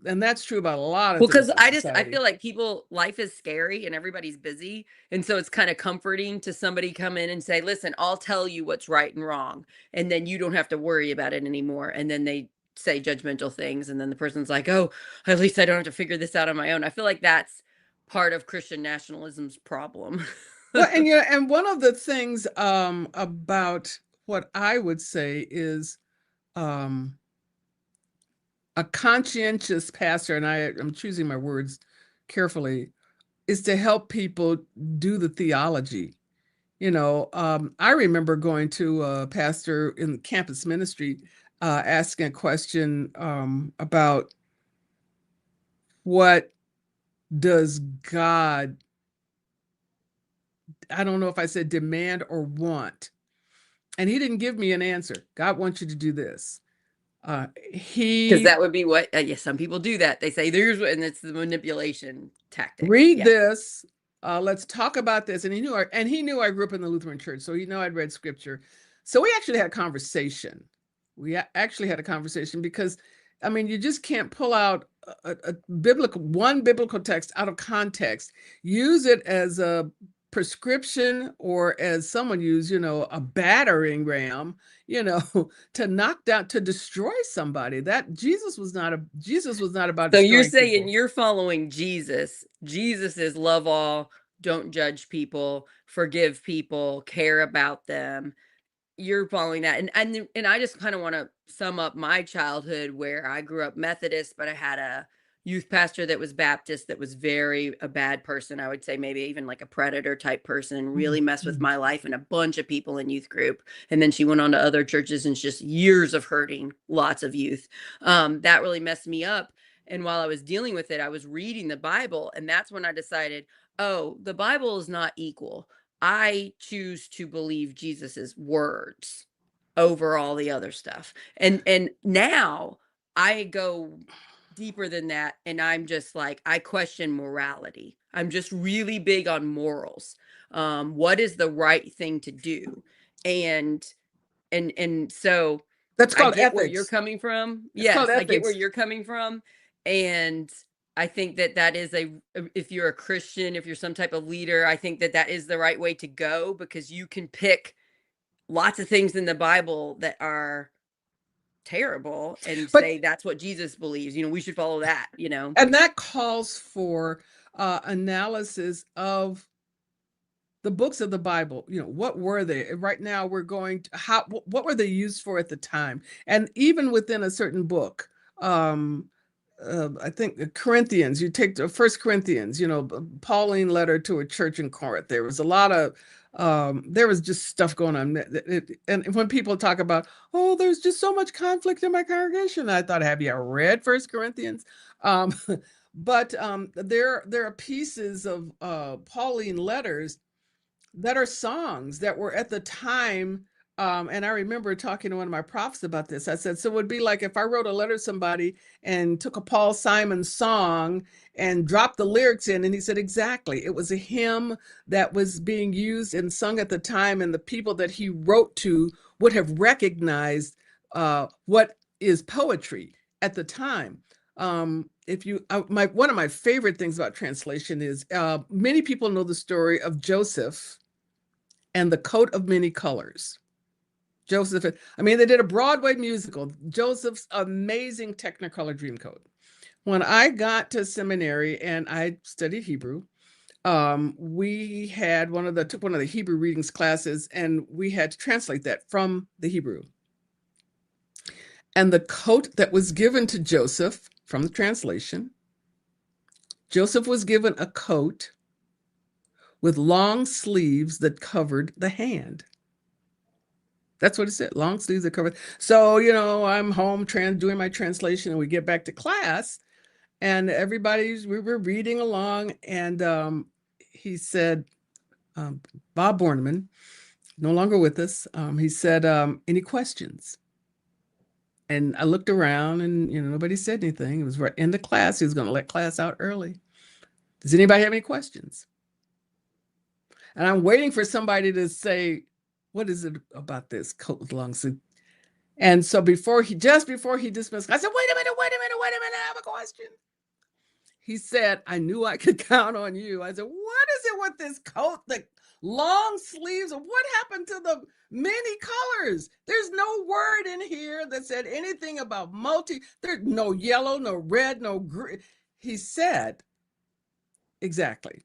B: that's true about a lot of things.
A: Because I feel like life is scary and everybody's busy. And so it's kind of comforting to somebody come in and say, listen, I'll tell you what's right and wrong. And then you don't have to worry about it anymore. And then they say judgmental things. And then the person's like, oh, at least I don't have to figure this out on my own. I feel like that's part of Christian nationalism's problem.
B: Well, and one of the things about what I would say is a conscientious pastor, and I'm choosing my words carefully, is to help people do the theology. I remember going to a pastor in campus ministry, asking a question about what does God, I don't know if I said demand or want. And he didn't give me an answer. God wants you to do this.
A: Because that would be what, yes, some people do that. They say there's, and it's the manipulation tactic.
B: Read this. Let's talk about this. And he knew I grew up in the Lutheran church, so he knew I'd read scripture. So we actually had a conversation. Because, I mean, you just can't pull out one biblical text out of context, use it as a prescription, or as someone used, a battering ram, to knock down, to destroy somebody. That Jesus was not about
A: So you're
B: destroying
A: saying
B: people.
A: you're following Jesus. Jesus is love all, don't judge people, forgive people, care about them. You're following that. And I just kind of want to sum up my childhood, where I grew up Methodist, but I had a youth pastor that was Baptist, that was a bad person. I would say maybe even like a predator type person, really messed with my life and a bunch of people in youth group. And then she went on to other churches, and just years of hurting lots of youth. That really messed me up. And while I was dealing with it, I was reading the Bible, and that's when I decided, oh, the Bible is not equal. I choose to believe Jesus's words over all the other stuff. And now I go deeper than that, and I'm just like, I question morality. I'm just really big on morals. What is the right thing to do? And so
B: That's
A: I
B: called
A: get where you're
B: ethics.
A: coming from.
B: It's called
A: Yes, I get where
B: ethics.
A: you're coming from. And I think that is if you're a Christian, if you're some type of leader, I think that is the right way to go, because you can pick lots of things in the Bible that are terrible and
B: But
A: say that's what Jesus believes. We should follow that.
B: and that calls for analysis of the books of the Bible. What were they? Right now, we're going to what were they used for at the time? And even within a certain book, I think Corinthians, you take the First Corinthians, Pauline letter to a church in Corinth. There was a lot of there was just stuff going on. And when people talk about, oh, there's just so much conflict in my congregation, I thought, have you read First Corinthians? But there are pieces of Pauline letters that are songs that were at the time. And I remember talking to one of my profs about this. I said, so it would be like if I wrote a letter to somebody and took a Paul Simon song and dropped the lyrics in. And he said, exactly. It was a hymn that was being used and sung at the time. And the people that he wrote to would have recognized what is poetry at the time. One of my favorite things about translation is many people know the story of Joseph and the Coat of Many Colors. Joseph, I mean, they did a Broadway musical, Joseph's Amazing Technicolor Dreamcoat. When I got to seminary and I studied Hebrew, we had took one of the Hebrew readings classes, and we had to translate that from the Hebrew. And the coat that was given to Joseph from the translation, Joseph was given a coat with long sleeves that covered the hand. That's what it said, long sleeves that covered. So, I'm home doing my translation, and we get back to class, and we were reading along, and he said, Bob Borneman, no longer with us, he said, any questions? And I looked around, and, nobody said anything. It was right in the class. He was going to let class out early. Does anybody have any questions? And I'm waiting for somebody to say, what is it about this coat with long sleeves? And so just before he dismissed, I said, wait a minute, I have a question. He said, I knew I could count on you. I said, what is it with this coat, the long sleeves? What happened to the many colors? There's no word in here that said anything about there's no yellow, no red, no green. He said, exactly.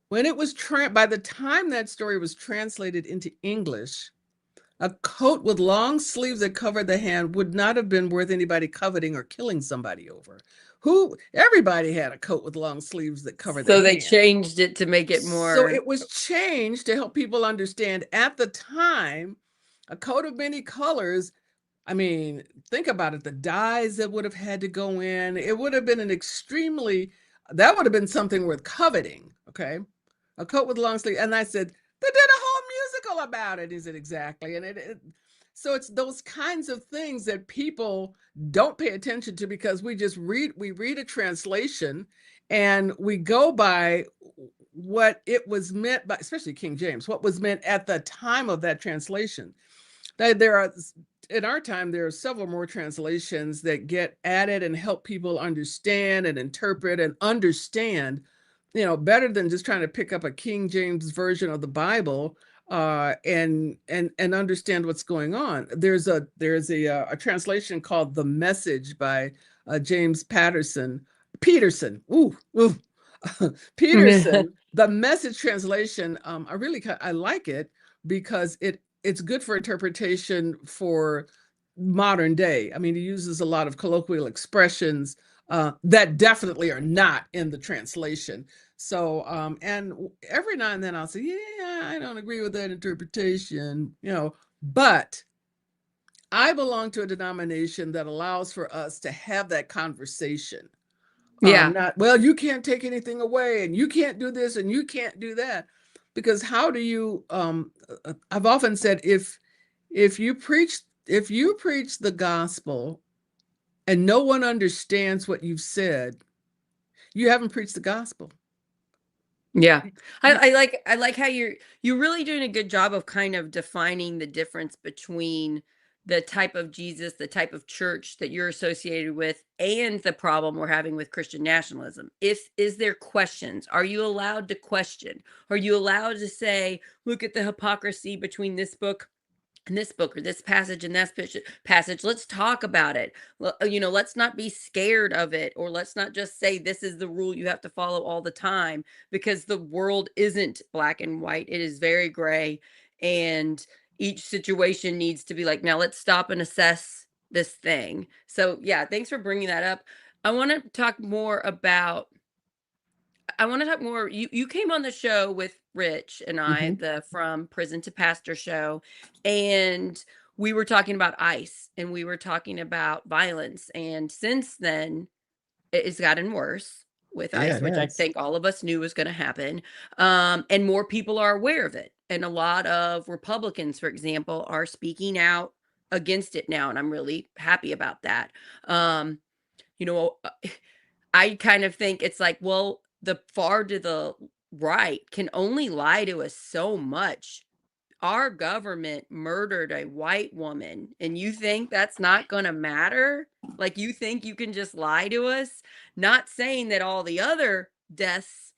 B: When it was by the time that story was translated into English, a coat with long sleeves that covered the hand would not have been worth anybody coveting or killing somebody over. Everybody had a coat with long sleeves that covered the hand.
A: So they changed it to make it more.
B: So it was changed to help people understand at the time, a coat of many colors I mean, think about it. The dyes that would have had to go in, it would have been that would have been something worth coveting. Okay. A coat with long sleeve. And I said, they did a whole musical about it. He said, exactly. And so it's those kinds of things that people don't pay attention to, because we read a translation and we go by what it was meant by, especially King James, what was meant at the time of that translation. There are, in our time, there are several more translations that get added and help people understand and interpret and understand, better than just trying to pick up a King James version of the Bible and understand what's going on. There's a translation called The Message by James Peterson. Ooh, ooh. Peterson. The Message translation. I like it because it's good for interpretation for modern day. I mean, he uses a lot of colloquial expressions that definitely are not in the translation. So, and every now and then I'll say, yeah, I don't agree with that interpretation, but I belong to a denomination that allows for us to have that conversation.
A: Yeah.
B: Not, well, you can't take anything away and you can't do this and you can't do that. Because how do you, I've often said, if you preach the gospel and no one understands what you've said, you haven't preached the gospel.
A: Yeah. I like how you're really doing a good job of kind of defining the difference between the type of Jesus, the type of church that you're associated with, and the problem we're having with Christian nationalism. Is there questions? Are you allowed to question? Are you allowed to say, look at the hypocrisy between this book and this book, or this passage and that passage? Let's talk about it. Let's not be scared of it, or let's not just say this is the rule you have to follow all the time, because the world isn't black and white. It is very gray, and each situation needs to be like, now let's stop and assess this thing. So yeah, thanks for bringing that up. I want to talk more about you came on the show with Rich and I,
B: Mhm.
A: the From Prison to Pastor show, and we were talking about ICE, and we were talking about violence, and since then it's gotten worse with
B: Yeah,
A: ICE,
B: it
A: which I
B: has.
A: think all of us knew was going to happen. And more people are aware of it, and a lot of Republicans, for example, are speaking out against it now, and I'm really happy about that. Um, you know, I kind of think it's like, well, the far to the right can only lie to us so much. Our government murdered a white woman, and you think that's not going to matter? Like, you think you can just lie to us? Not saying that all the other deaths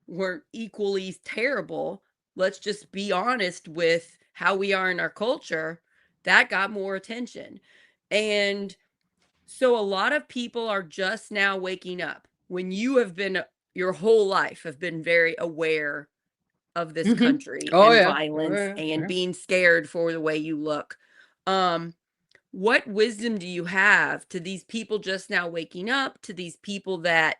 A: weren't equally terrible. Let's just be honest with how we are in our culture. That got more attention. And so a lot of people are just now waking up, when you have been your whole life have been very aware of this
B: Mhm.
A: country
B: Oh
A: and
B: yeah. Oh
A: violence
B: yeah.
A: and
B: Yeah.
A: being scared for the way you look. Um, what wisdom do you have to these people just now waking up, to these people that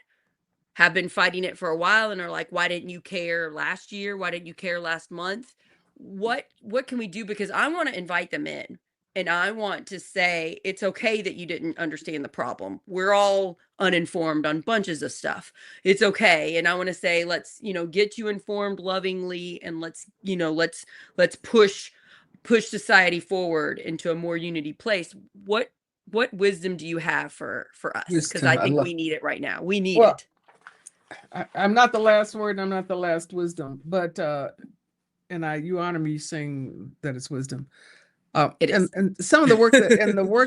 A: have been fighting it for a while and are like, why didn't you care last year? Why didn't you care last month? What can we do? Because I want to invite them in, and I want to say it's okay that you didn't understand the problem. We're all uninformed on bunches of stuff. It's okay. And I want to say, let's, get you informed lovingly, and let's push society forward into a more unity place. What wisdom do you have for us? Because I
B: Wisdom. I
A: think
B: love.
A: we need it right now. We need
B: Well,
A: it.
B: I'm not the last word, and I'm not the last wisdom, but and you honor me saying that it's wisdom.
A: It is.
B: And some of the work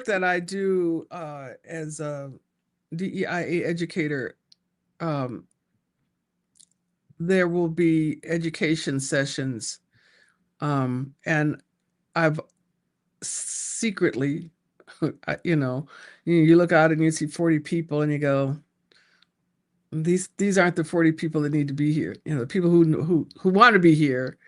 B: that I do as a DEIA educator, um, there will be education sessions, and I've secretly, you look out and you see 40 people, and you go, these aren't the 40 people that need to be here. The people who want to be here.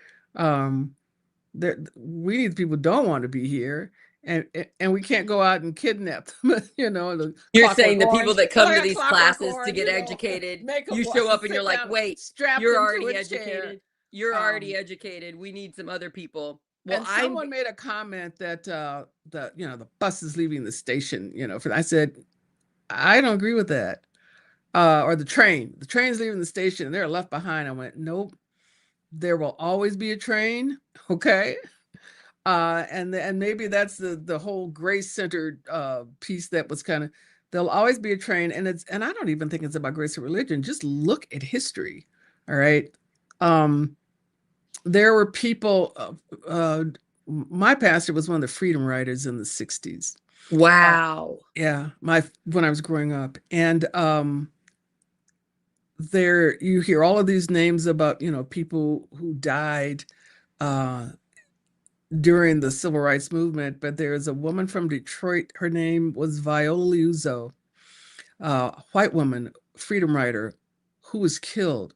B: We need people who don't want to be here, and we can't go out and kidnap them. The
A: You're saying
B: Clockwork
A: the people
B: Orange,
A: that come to
B: like a
A: these
B: Clockwork
A: classes to
B: Orange,
A: get educated,
B: make them
A: you show up and you're
B: sit
A: like,
B: down,
A: wait,
B: strapped
A: you're
B: into
A: already
B: a chair.
A: educated. You're already
B: Um,
A: educated. We need some other people. Well,
B: And someone made a comment that the bus is leaving the station, I said, I don't agree with that. Or the train's leaving the station and they're left behind. I went, nope, there will always be a train. Okay. And maybe that's the whole grace-centered piece that was kind of, there'll always be a train. And I don't even think it's about grace or religion. Just look at history. All right. There were people, my pastor was one of the freedom riders in the 60s.
A: wow.
B: Yeah, when I was growing up. And there you hear all of these names about, people who died during the civil rights movement, but there's a woman from Detroit, her name was Viola Liuzzo, a white woman, freedom rider, who was killed.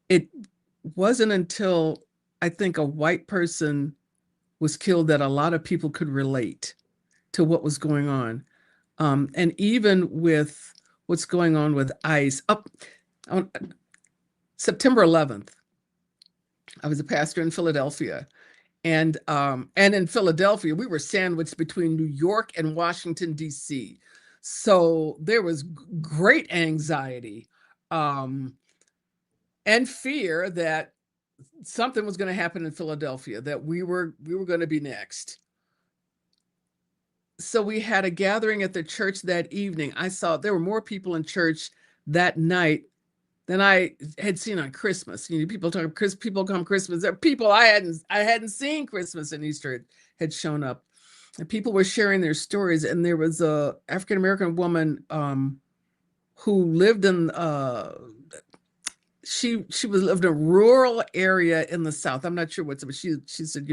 B: It wasn't until I think a white person was killed that a lot of people could relate to what was going on. And even with what's going on with ICE, on September 11th, I was a pastor in Philadelphia. And in Philadelphia, we were sandwiched between New York and Washington, D.C. So there was great anxiety and fear that something was going to happen in Philadelphia, that we were going to be next. So we had a gathering at the church that evening. I saw there were more people in church that night than I had seen on Christmas. People talk people come Christmas. There are people I hadn't seen Christmas and Easter had shown up. And people were sharing their stories. And there was a African American woman who lived in she lived in a rural area in the South. I'm not sure what's, but she said,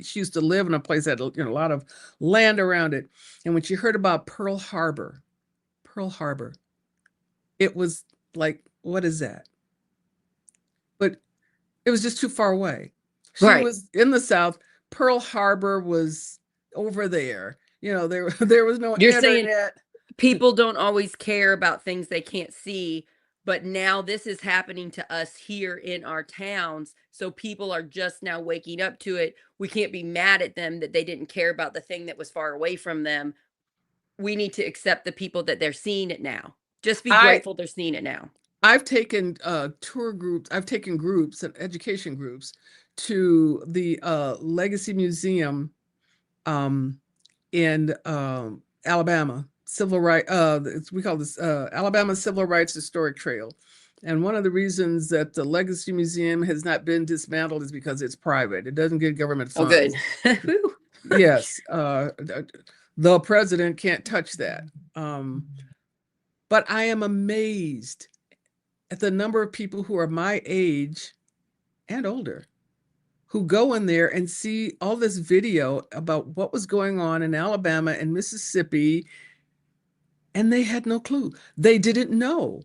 B: she used to live in a place that had a lot of land around it. And when she heard about Pearl Harbor, it was like, what is that? But it was just too far away. She was in the South. Pearl Harbor was over there. There was no
A: You're
B: internet.
A: Saying people don't always care about things they can't see, but now this is happening to us here in our towns. So people are just now waking up to it. We can't be mad at them that they didn't care about the thing that was far away from them. We need to accept the people that they're seeing it now. Just be grateful they're seeing it now.
B: I've taken tour groups, I've taken groups and education groups to the Legacy Museum in Alabama, civil rights, we call this Alabama Civil Rights Historic Trail. And one of the reasons that the Legacy Museum has not been dismantled is because it's private. It doesn't get government funds.
A: Oh, good.
B: Yes. The president can't touch that. But I am amazed at the number of people who are my age and older who go in there and see all this video about what was going on in Alabama and Mississippi, and they had no clue. They didn't know.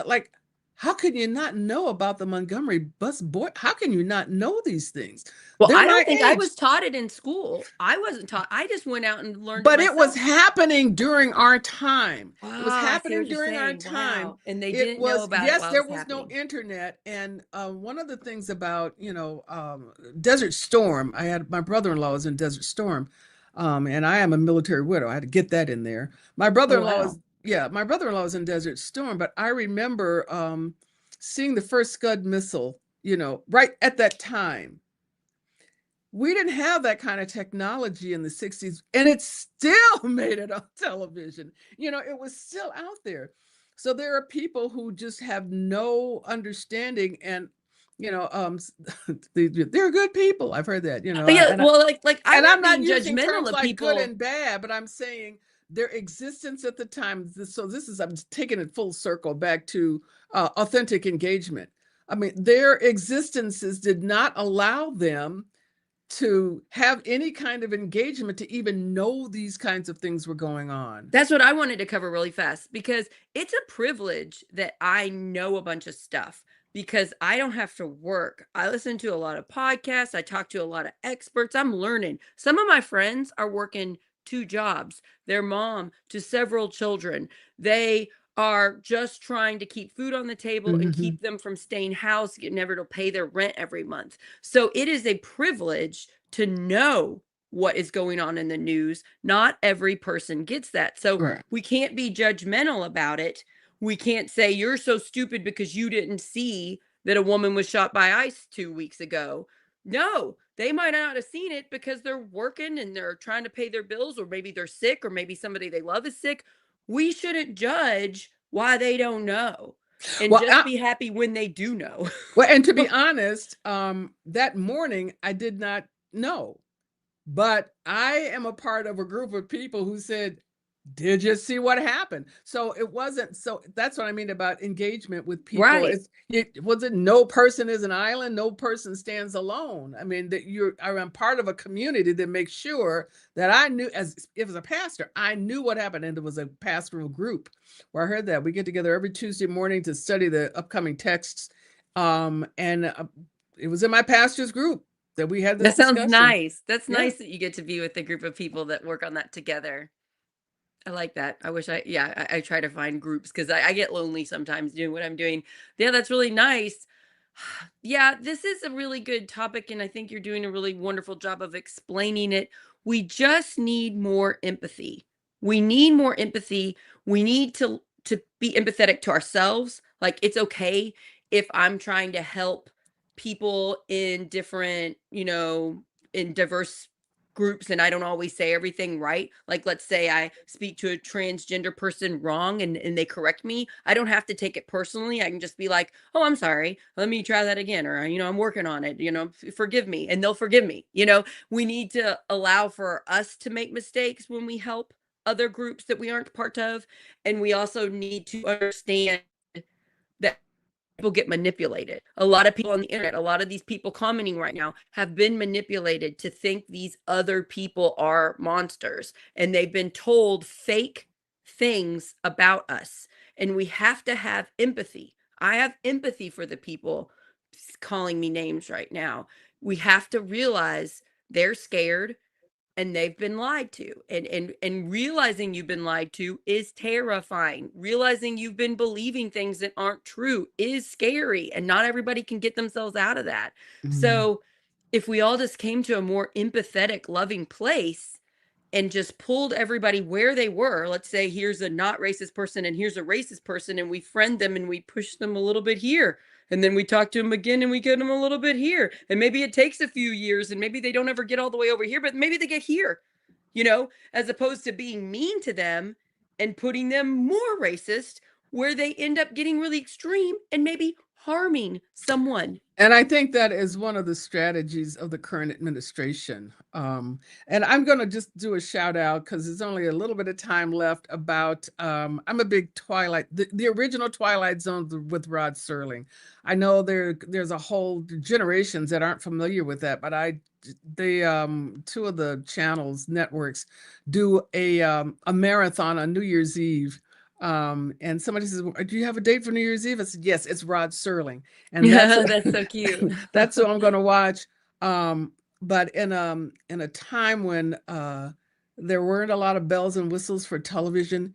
B: Like, how can you not know about the Montgomery bus boy? How can you not know these things?
A: Well, I don't think I was taught it in school. I wasn't taught. I just went out and learned.
B: But it was happening during our time.
A: It
B: was happening during our time.
A: Wow. And they didn't know about
B: yes,
A: it.
B: There was no internet. And one of the things about, Desert Storm, my brother-in-law was in Desert Storm. And I am a military widow. I had to get that in there. My brother-in-law my brother-in-law was in Desert Storm, but I remember seeing the first Scud missile, right at that time. We didn't have that kind of technology in the 60s, and it still made it on television. It was still out there. So there are people who just have no understanding, and they're good people. I've heard that.
A: I'm
B: not
A: using
B: judgmental
A: terms
B: of
A: like
B: people. Good and bad, but I'm saying their existence at the time. So I'm taking it full circle back to authentic engagement. I mean, their existences did not allow them to have any kind of engagement to even know these kinds of things were going on.
A: That's what I wanted to cover really fast, because it's a privilege that I know a bunch of stuff, because I don't have to work. I listen to a lot of podcasts. I talk to a lot of experts. I'm learning. Some of my friends are working 2 jobs. They're mom to several children. They are just trying to keep food on the table and
B: Mm-hmm.
A: keep them from staying housed, never to pay their rent every month. So it is a privilege to know what is going on in the news. Not every person gets that. So
B: Right.
A: we can't be judgmental about it. We can't say you're so stupid because you didn't see that a woman was shot by ICE 2 weeks ago. No, they might not have seen it because they're working and they're trying to pay their bills, or maybe they're sick, or maybe somebody they love is sick. We shouldn't judge why they don't know, and
B: Well,
A: just be happy when they do know.
B: well, and to be honest, that morning I did not know, but I am a part of a group of people who said, did you see what happened? So it wasn't, so that's what I mean about engagement with people.
A: Right.
B: It wasn't, no person is an island, no person stands alone. I mean, that I'm part of a community that makes sure that I knew, as a pastor, I knew what happened. And there was a pastoral group where I heard that. We get together every Tuesday morning to study the upcoming texts. And it was in my pastor's group that we had this
A: That sounds
B: discussion.
A: nice. That's
B: Yeah.
A: nice that you get to be with a group of people that work on that together. I like that. I wish I try to find groups because I get lonely sometimes doing what I'm doing. Yeah, that's really nice. Yeah, this is a really good topic, and I think you're doing a really wonderful job of explaining it. We just need more empathy. We need more empathy. We need to be empathetic to ourselves. Like, it's okay if I'm trying to help people in different, in diverse groups, and I don't always say everything right. Like, let's say I speak to a transgender person wrong, and they correct me. I don't have to take it personally. I can just be like, "Oh, I'm sorry. Let me try that again," or, I'm working on it, forgive me, and they'll forgive me. We need to allow for us to make mistakes when we help other groups that we aren't part of, and we also need to understand that people get manipulated. A lot of people on the internet, a lot of these people commenting right now have been manipulated to think these other people are monsters, and they've been told fake things about us. And we have to have empathy. I have empathy for the people calling me names right now. We have to realize they're scared and they've been lied to, and realizing you've been lied to is terrifying. Realizing you've been believing things that aren't true is scary, and not everybody can get themselves out of that. So if we all just came to a more empathetic, loving place and just pulled everybody where they were, let's say here's a not racist person and here's a racist person, and we friend them and we push them a little bit here, and then we talk to them again and we get them a little bit here, and maybe it takes a few years and maybe they don't ever get all the way over here, but maybe they get here, as opposed to being mean to them and putting them more racist, where they end up getting really extreme and maybe harming someone.
B: And I think that is one of the strategies of the current administration. And I'm going to just do a shout out because there's only a little bit of time left about, I'm a big Twilight, the original Twilight Zone with Rod Serling. I know there's a whole generations that aren't familiar with that, but two of the channels, networks, do a marathon on New Year's Eve. And somebody says, "Well, do you have a date for New Year's Eve?" I said, "Yes, it's Rod Serling." And
A: That's so cute.
B: that's what I'm going to watch. But in a time when there weren't a lot of bells and whistles for television,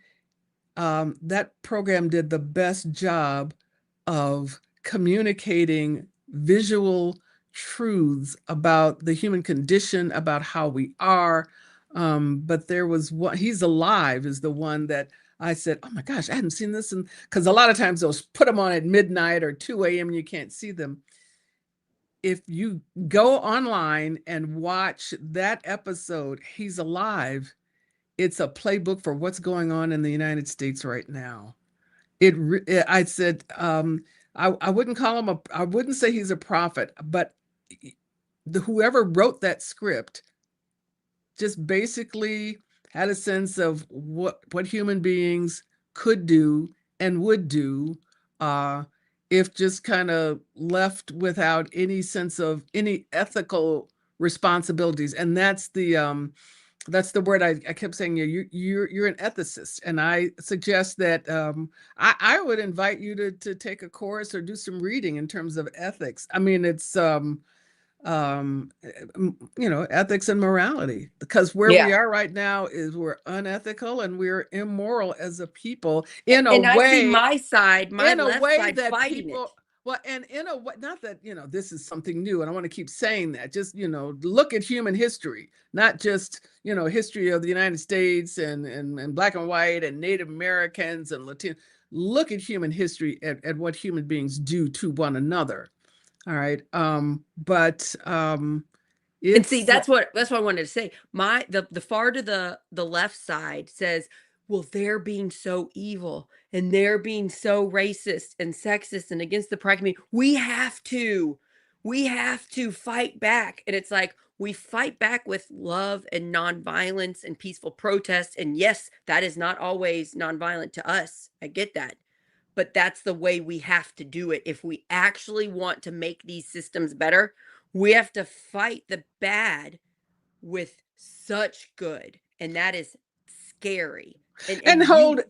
B: that program did the best job of communicating visual truths about the human condition, about how we are. But there was one, He's Alive is the one that I said, oh my gosh, I hadn't seen this. And because a lot of times they'll put them on at midnight or 2 a.m. and you can't see them. If you go online and watch that episode, He's Alive, it's a playbook for what's going on in the United States right now. I said, I wouldn't call him I wouldn't say he's a prophet, but whoever wrote that script just basically had a sense of what human beings could do and would do if just kind of left without any sense of any ethical responsibilities. And that's the word I kept saying. You're an ethicist, and I suggest that I would invite you to take a course or do some reading in terms of ethics. I mean, it's ethics and morality, because where we
A: Yeah.
B: are right now is we're unethical and we're immoral as a people in a
A: And I see
B: way,
A: my side, my left side
B: that
A: fighting it.
B: people, well, and in a way, not that, this is something new, and I want to keep saying that, just, look at human history, not just, history of the United States and black and white and Native Americans and Latino. Look at human history, at what human beings do to one another. All right. But
A: And see,
B: it's
A: that's what I wanted to say. The far to the left side says, well, they're being so evil and they're being so racist and sexist and against the pride community. We have to fight back. And it's like we fight back with love and nonviolence and peaceful protest. And yes, that is not always nonviolent to us. I get that. But that's the way we have to do it. If we actually want to make these systems better, we have to fight the bad with such good. And that is scary.
B: and
A: And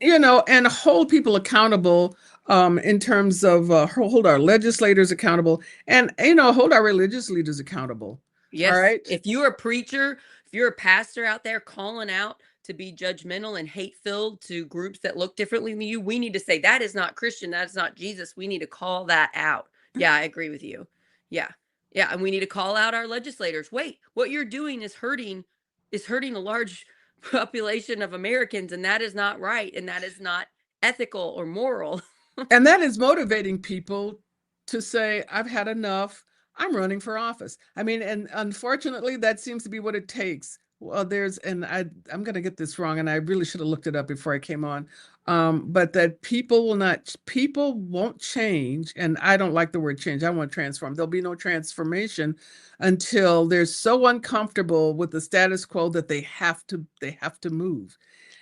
A: you
B: hold people accountable, in terms of, hold our legislators accountable, and hold our religious leaders accountable. All
A: Yes,
B: right.
A: if you're a preacher, if you're a pastor out there calling out to be judgmental and hate-filled to groups that look differently than you, we need to say that is not Christian, that is not Jesus. We need to call that out. Yeah, I agree with you. Yeah. Yeah, and we need to call out our legislators. Wait, what you're doing is hurting a large population of Americans, and that is not right, and that is not ethical or moral.
B: And that is motivating people to say, I've had enough. I'm running for office. I mean, and unfortunately, that seems to be what it takes. Well, I'm going to get this wrong, and I really should have looked it up before I came on. But that people won't change. And I don't like the word change. I want transform. There'll be no transformation until they're so uncomfortable with the status quo that they have to move.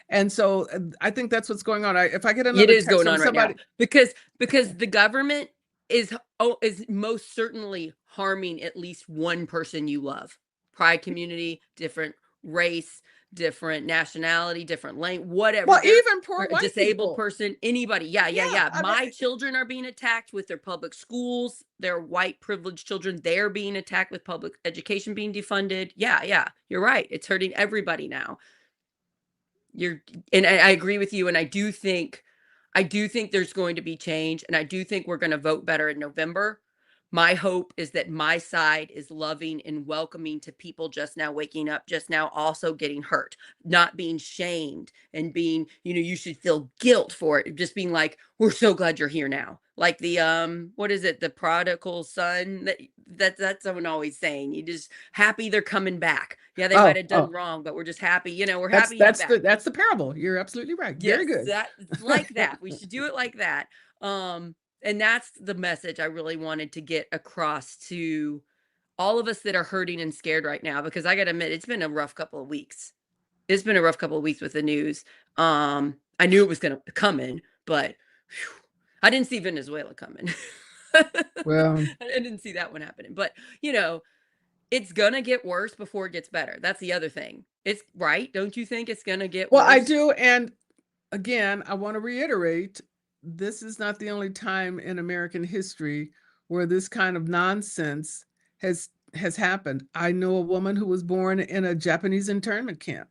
B: And so, I think that's what's going on. If I get
A: It
B: another
A: is
B: text
A: going
B: from
A: on right now
B: somebody,
A: because the government is most certainly harming at least one person you love. Pride community, different race, different nationality, different language, whatever.
B: well,
A: They're
B: even poor
A: or a
B: white
A: disabled
B: people.
A: person, anybody. Yeah, yeah,
B: Yeah,
A: yeah.
B: I mean,
A: My children are being attacked with their public schools. Their white privileged children, they're being attacked with public education being defunded. Yeah, yeah. You're right. It's hurting everybody now. You're and I agree with you, and I do think there's going to be change, and I do think we're going to vote better in November. My hope is that my side is loving and welcoming to people just now waking up, just now also getting hurt, not being shamed and being, you should feel guilt for it. Just being like, we're so glad you're here now. Like the what is it, the prodigal son that's someone always saying. You just happy they're coming back. Yeah, they might
B: oh,
A: have done
B: oh,
A: wrong, but we're just happy, we're
B: that's
A: happy he's back.
B: that's the parable. You're absolutely right. Very
A: Yes,
B: good.
A: that it's like that. We should do it like that. And that's the message I really wanted to get across to all of us that are hurting and scared right now, because I got to admit, it's been a rough couple of weeks. It's been a rough couple of weeks with the news. I knew it was going to come in, but phew, I didn't see Venezuela coming.
B: Well,
A: I didn't see that one happening. But, it's going to get worse before it gets better. That's the other thing. It's right. Don't you think it's going to get
B: I
A: worse?
B: do. And again, I want to reiterate, this is not the only time in American history where this kind of nonsense has happened. I know a woman who was born in a Japanese internment camp,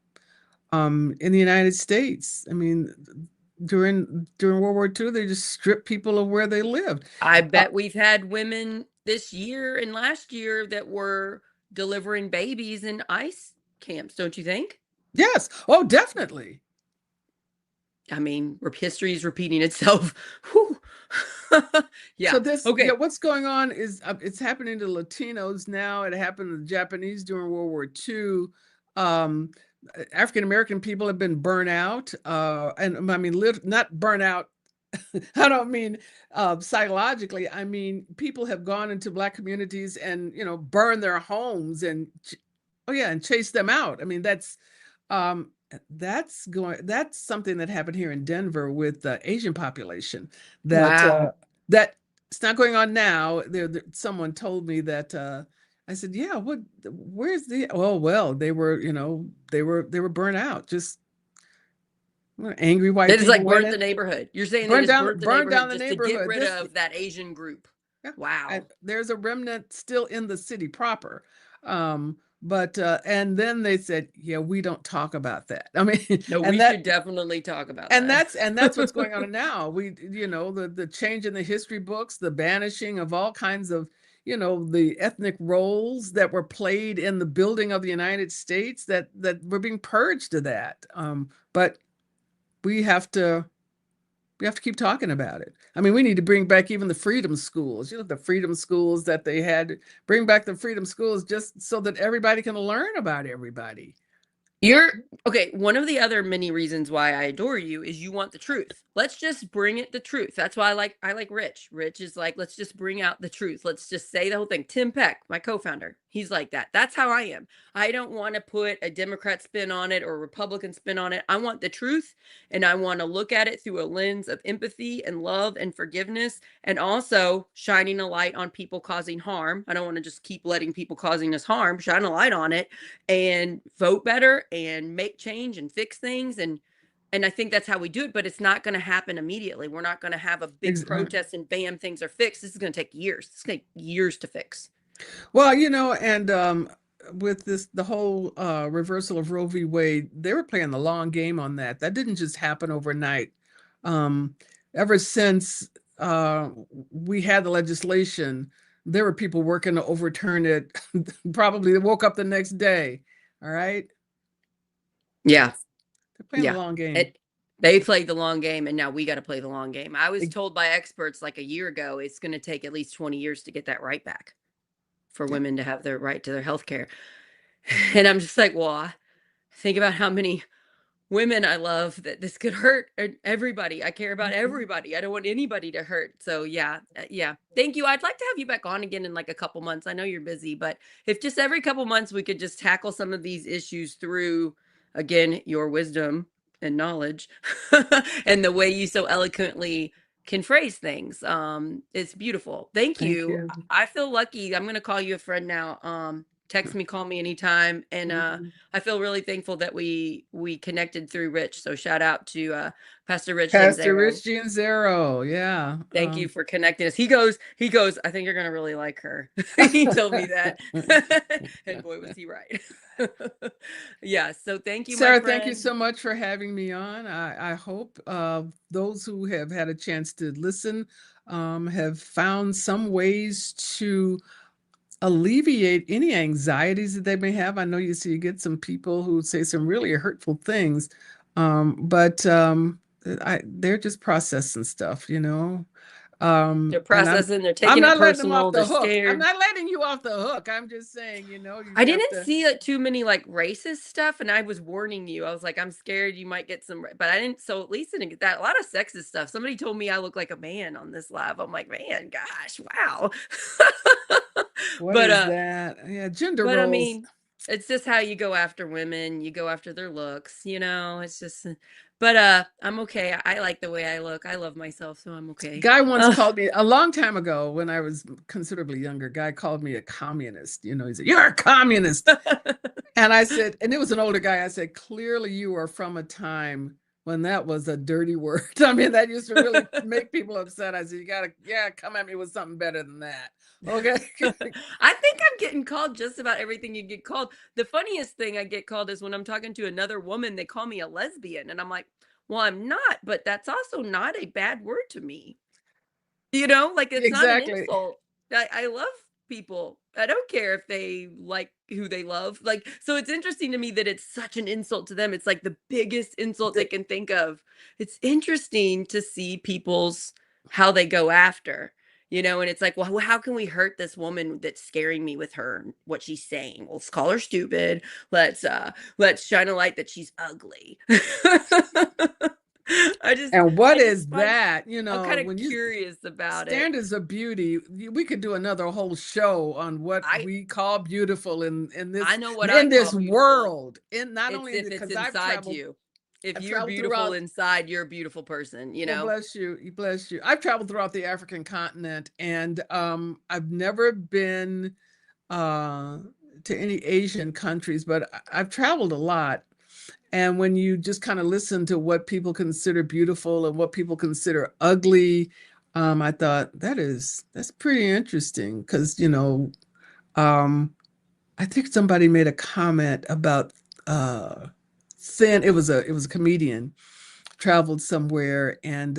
B: in the United States. I mean, during World War II, they just stripped people of where they lived.
A: I
B: Uh,
A: bet we've had women this year and last year that were delivering babies in ICE camps, don't you think?
B: yes. Oh, definitely.
A: I mean, history is repeating itself. Whew.
B: So
A: Yeah. Okay.
B: what's going on is, it's happening to Latinos now. It happened to the Japanese during World War II. Um, African American people have been burnt out, and I mean, not burnt out. I don't mean, psychologically. I mean, people have gone into Black communities and burned their homes and oh yeah, and chased them out. I mean, um, that's something that happened here in Denver with the Asian population. That
A: Wow.
B: that it's not going on now. Someone told me that. I said, yeah. Where's the? Oh well, they were burnt out. Just angry
A: They
B: white
A: just
B: people
A: like
B: went
A: burnt the
B: in,
A: neighborhood. You're saying they just burnt the
B: burned down
A: neighborhood
B: the
A: just to get
B: neighborhood.
A: rid of that Asian group.
B: Yeah. And
A: Wow.
B: there's a remnant still in the city proper. But and then they said, yeah, we don't talk about that. I mean,
A: No, we
B: and that
A: should definitely talk about
B: and
A: that.
B: that's what's going on now. We, the change in the history books, the banishing of all kinds of, the ethnic roles that were played in the building of the United States, that were being purged of that. But we have to keep talking about it. I mean, we need to bring back even the freedom schools, the freedom schools that they had. Bring back the freedom schools just so that everybody can learn about everybody.
A: You're okay. One of the other many reasons why I adore you is you want the truth. Let's just bring it the truth. That's why I like Rich. Rich is like, let's just bring out the truth. Let's just say the whole thing. Tim Peck, my co-founder, he's like that. That's how I am. I don't want to put a Democrat spin on it or a Republican spin on it. I want the truth, and I want to look at it through a lens of empathy and love and forgiveness, and also shining a light on people causing harm. I don't want to just keep letting people causing us harm. Shine a light on it and vote better and make change and fix things. And I think that's how we do it, but it's not going to happen immediately. We're not going to have a big protest and bam, things are fixed. This is going to take years. It's going to take years to fix.
B: Well, and with the whole reversal of Roe v. Wade, they were playing the long game on that. That didn't just happen overnight. Um, Ever since we had the legislation, there were people working to overturn it. Probably they woke up the next day. All right.
A: Yeah.
B: They're playing the
A: Yeah.
B: long game.
A: They played the long game, and now we got to play the long game. I was told by experts like a year ago, it's going to take at least 20 years to get that right back for
B: Yeah.
A: women to have their right to their health care. And I'm just like, well, think about how many women I love that this could hurt everybody. I care about everybody. I don't want anybody to hurt. So yeah, yeah. Thank you. I'd like to have you back on again in like a couple months. I know you're busy, but if just every couple months we could just tackle some of these issues through, again, your wisdom and knowledge and the way you so eloquently can phrase things. It's beautiful. Thank
B: Thank
A: you.
B: you.
A: I feel lucky. I'm gonna call you a friend now. Text me, call me anytime. And I feel really thankful that we connected through Rich. So shout out to Pastor Rich
B: Pastor
A: Genzero.
B: Rich Gianzero. Yeah.
A: Thank you for connecting us. He goes, I think you're gonna really like her. He told me that. And boy, was he right. Yeah. So thank you,
B: Sarah,
A: my
B: thank you
A: friend.
B: so much for having me on. I hope those who have had a chance to listen have found some ways to alleviate any anxieties that they may have. I know you get some people who say some really hurtful things, but they're just processing stuff,
A: They're
B: and
A: processing, they're
B: I'm
A: taking it
B: not letting them
A: personal,
B: off
A: they're
B: the hook. I'm
A: scared.
B: not letting you off the hook. I'm just saying, you
A: I
B: have
A: didn't
B: to.
A: see it too many like racist stuff, and I was warning you. I was like, I'm scared you might get some, but I didn't. So at least I didn't get that. A lot of sexist stuff. Somebody told me I look like a man on this live. I'm like, man, gosh, wow.
B: What
A: but
B: is that? Yeah, gender
A: but I
B: roles.
A: mean, it's just how you go after women. You go after their looks. It's just. But I'm okay. I like the way I look. I love myself, so I'm okay.
B: Guy once called me a long time ago when I was considerably younger. Guy called me a communist. He said, "You're a communist." And I said, and it was an older guy. I said, "Clearly you are from a time when that was a dirty word." I mean, that used to really make people upset. I said, "You gotta, yeah, come at me with something better than that." Okay.
A: I think I'm getting called just about everything you get called. The funniest thing I get called is when I'm talking to another woman, they call me a lesbian. And I'm like, well, I'm not, but that's also not a bad word to me. Like it's not an
B: Exactly.
A: insult. I love people. I don't care if they like who they love. Like, so it's interesting to me that it's such an insult to them. It's like the biggest insult they can think of. It's interesting to see people's how they go after, and it's like, well, how can we hurt this woman that's scaring me with her what she's saying? Let's call her stupid. Let's shine a light that she's ugly.
B: And what
A: I just
B: is
A: find
B: that?
A: I'm kind of
B: When you
A: curious about it.
B: standards of beauty, we could do another whole show on what
A: I
B: we call beautiful in
A: I
B: this
A: know what I call beautiful.
B: world. In not
A: It's
B: only
A: if it's
B: because
A: inside you. If
B: I've
A: you're
B: traveled
A: beautiful
B: throughout.
A: inside, you're a beautiful person,
B: Well, bless you, bless you. I've traveled throughout the African continent, and I've never been to any Asian countries, but I've traveled a lot. And when you just kind of listen to what people consider beautiful and what people consider ugly, I thought that's pretty interesting because, I think somebody made a comment about uh thin. It was a comedian traveled somewhere and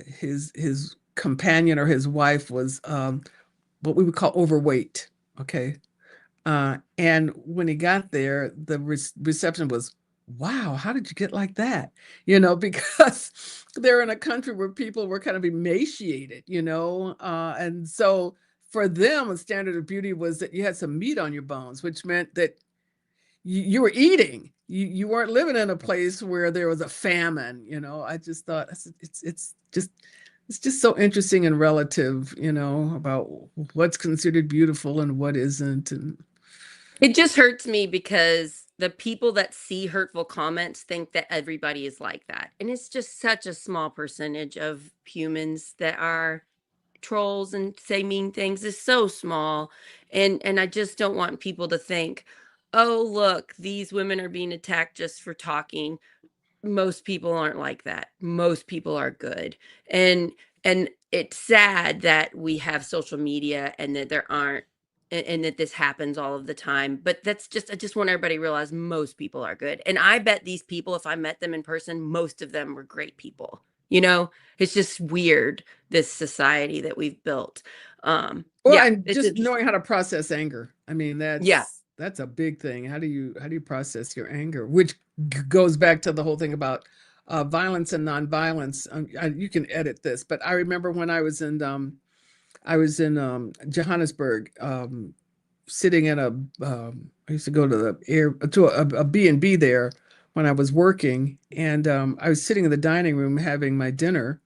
B: his companion or his wife was what we would call overweight. Okay. And when he got there, the reception was, wow, how did you get like that? Because they're in a country where people were kind of emaciated, and so for them, a standard of beauty was that you had some meat on your bones, which meant that you were eating. You weren't living in a place where there was a famine. I just thought it's just so interesting and relative, about what's considered beautiful and what isn't. And
A: It just hurts me because the people that see hurtful comments think that everybody is like that. And it's just such a small percentage of humans that are trolls and say mean things, is so small. And I just don't want people to think, oh, look, these women are being attacked just for talking. Most people aren't like that. Most people are good. And it's sad that we have social media and that there aren't and that this happens all of the time. But I just want everybody to realize most people are good. And I bet these people, if I met them in person, most of them were great people. It's just weird, this society that we've built.
B: Well,
A: Yeah,
B: and
A: it's
B: just knowing
A: interesting.
B: how to process anger. I mean,
A: Yeah.
B: that's a big thing. How do you process your anger? Which goes back to the whole thing about violence and nonviolence. You can edit this, but I remember when I was in Johannesburg, sitting at I used to go to a B&B there when I was working, and I was sitting in the dining room having my dinner,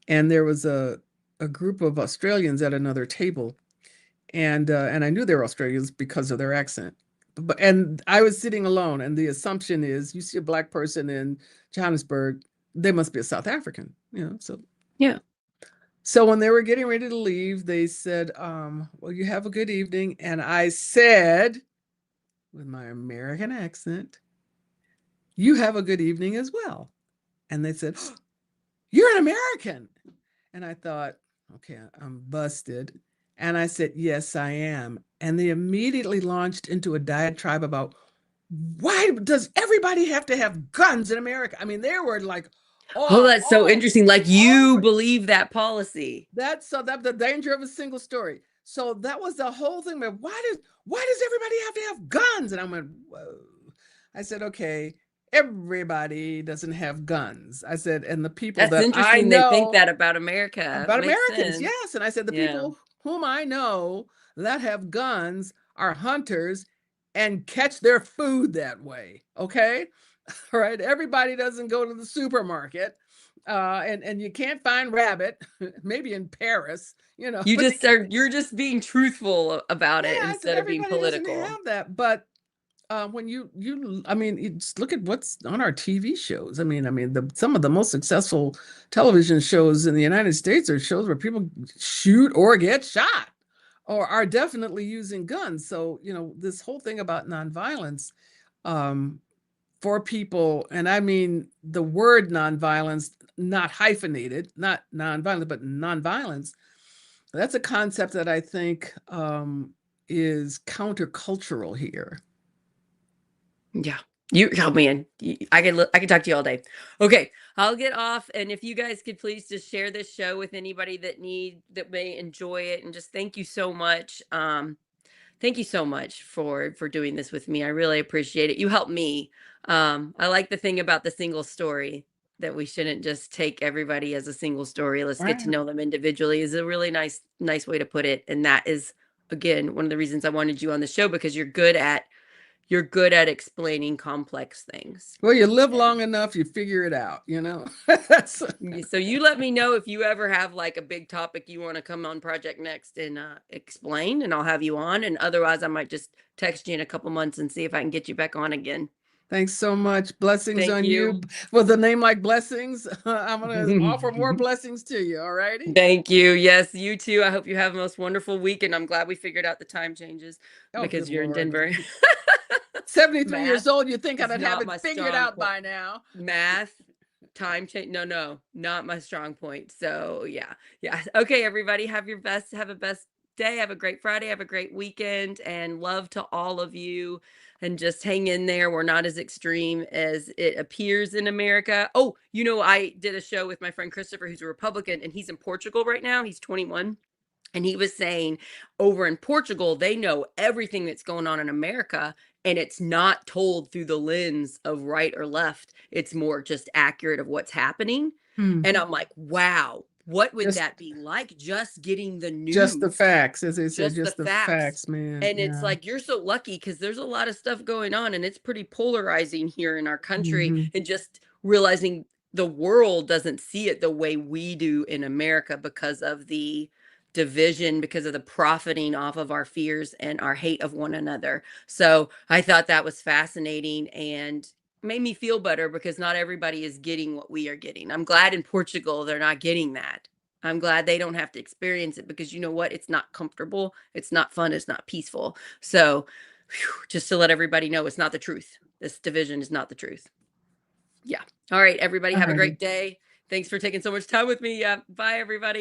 B: and there was a group of Australians at another table, and I knew they were Australians because of their accent. And I was sitting alone, and the assumption is you see a black person in Johannesburg, they must be a South African, so
A: Yeah.
B: so when they were getting ready to leave, they said, well, you have a good evening. And I said, with my American accent, you have a good evening as well. And they said, oh, you're an American. And I thought, okay, I'm busted. And I said, yes, I am. And they immediately launched into a diatribe about why does everybody have to have guns in America? I mean, they were like,
A: Oh,
B: all,
A: that's so
B: all,
A: interesting. Like,
B: all
A: you
B: over.
A: believe that policy.
B: That's the danger of a single story. So that was the whole thing. But why does everybody have to have guns? And I went, whoa. I said, okay, everybody doesn't have guns. I said, and the people
A: That's
B: that I
A: interesting. They think
B: know
A: that about America.
B: about
A: Makes
B: Americans,
A: sense.
B: yes. And I said, the
A: Yeah.
B: people whom I know that have guns are hunters and catch their food that way. Okay. All right. Everybody doesn't go to the supermarket. And you can't find rabbit, maybe in Paris, but
A: You're just being truthful about it
B: yeah, I said
A: instead of being
B: everybody doesn't
A: political.
B: have that. But when I mean, you just look at what's on our TV shows. I mean, some of the most successful television shows in the United States are shows where people shoot or get shot, or are definitely using guns. So this whole thing about nonviolence, um, for people, and I mean the word nonviolence, not hyphenated, not nonviolent, but nonviolence. That's a concept that I think is countercultural here.
A: Yeah. Oh man, I can talk to you all day. Okay, I'll get off, and if you guys could please just share this show with anybody that may enjoy it, and just thank you so much. Thank you so much for doing this with me. I really appreciate it. You helped me. I like the thing about the single story, that we shouldn't just take everybody as a single story. Let's get to
B: Right.
A: know them individually, is a really nice way to put it. And that is, again, one of the reasons I wanted you on the show, because you're good at explaining complex things.
B: Well, you live
A: And
B: long enough, you figure it out, That's
A: so you let me know if you ever have like a big topic you want to come on Project Next and explain, and I'll have you on. And otherwise, I might just text you in a couple months and see if I can get you back on again.
B: Thanks so much. Blessings
A: Thank
B: on you.
A: you.
B: With a name like Blessings, I'm going to offer more blessings to you. All righty.
A: Thank you. Yes, you too. I hope you have the most wonderful week. And I'm glad we figured out the time changes
B: Oh,
A: because
B: good
A: you're in
B: Lord.
A: Denver.
B: 73
A: Math
B: years old, you think
A: is
B: I'd have
A: not
B: it
A: my
B: figured
A: strong
B: out
A: point.
B: by now.
A: Math time change. No, not my strong point. So yeah. Okay, everybody, have a best day. Have a great Friday. Have a great weekend, and love to all of you. And just hang in there. We're not as extreme as it appears in America. Oh, I did a show with my friend Christopher, who's a Republican, and he's in Portugal right now. He's 21. And he was saying over in Portugal, they know everything that's going on in America, and it's not told through the lens of right or left. It's more just accurate of what's happening. And I'm like, wow, what would that be like? Just getting the news.
B: Just the facts, as they said,
A: Just the
B: the facts, man.
A: And it's like, you're so lucky because there's a lot of stuff going on, and it's pretty polarizing here in our country. And just realizing the world doesn't see it the way we do in America because of the division, because of the profiting off of our fears and our hate of one another. So I thought that was fascinating and made me feel better because not everybody is getting what we are getting. I'm glad in Portugal they're not getting that. I'm glad they don't have to experience it because you know what? It's not comfortable. It's not fun. It's not peaceful. So just to let everybody know, it's not the truth. This division is not the truth. Yeah. All right, everybody, have a great day. Thanks for taking so much time with me. Yeah. Bye, everybody.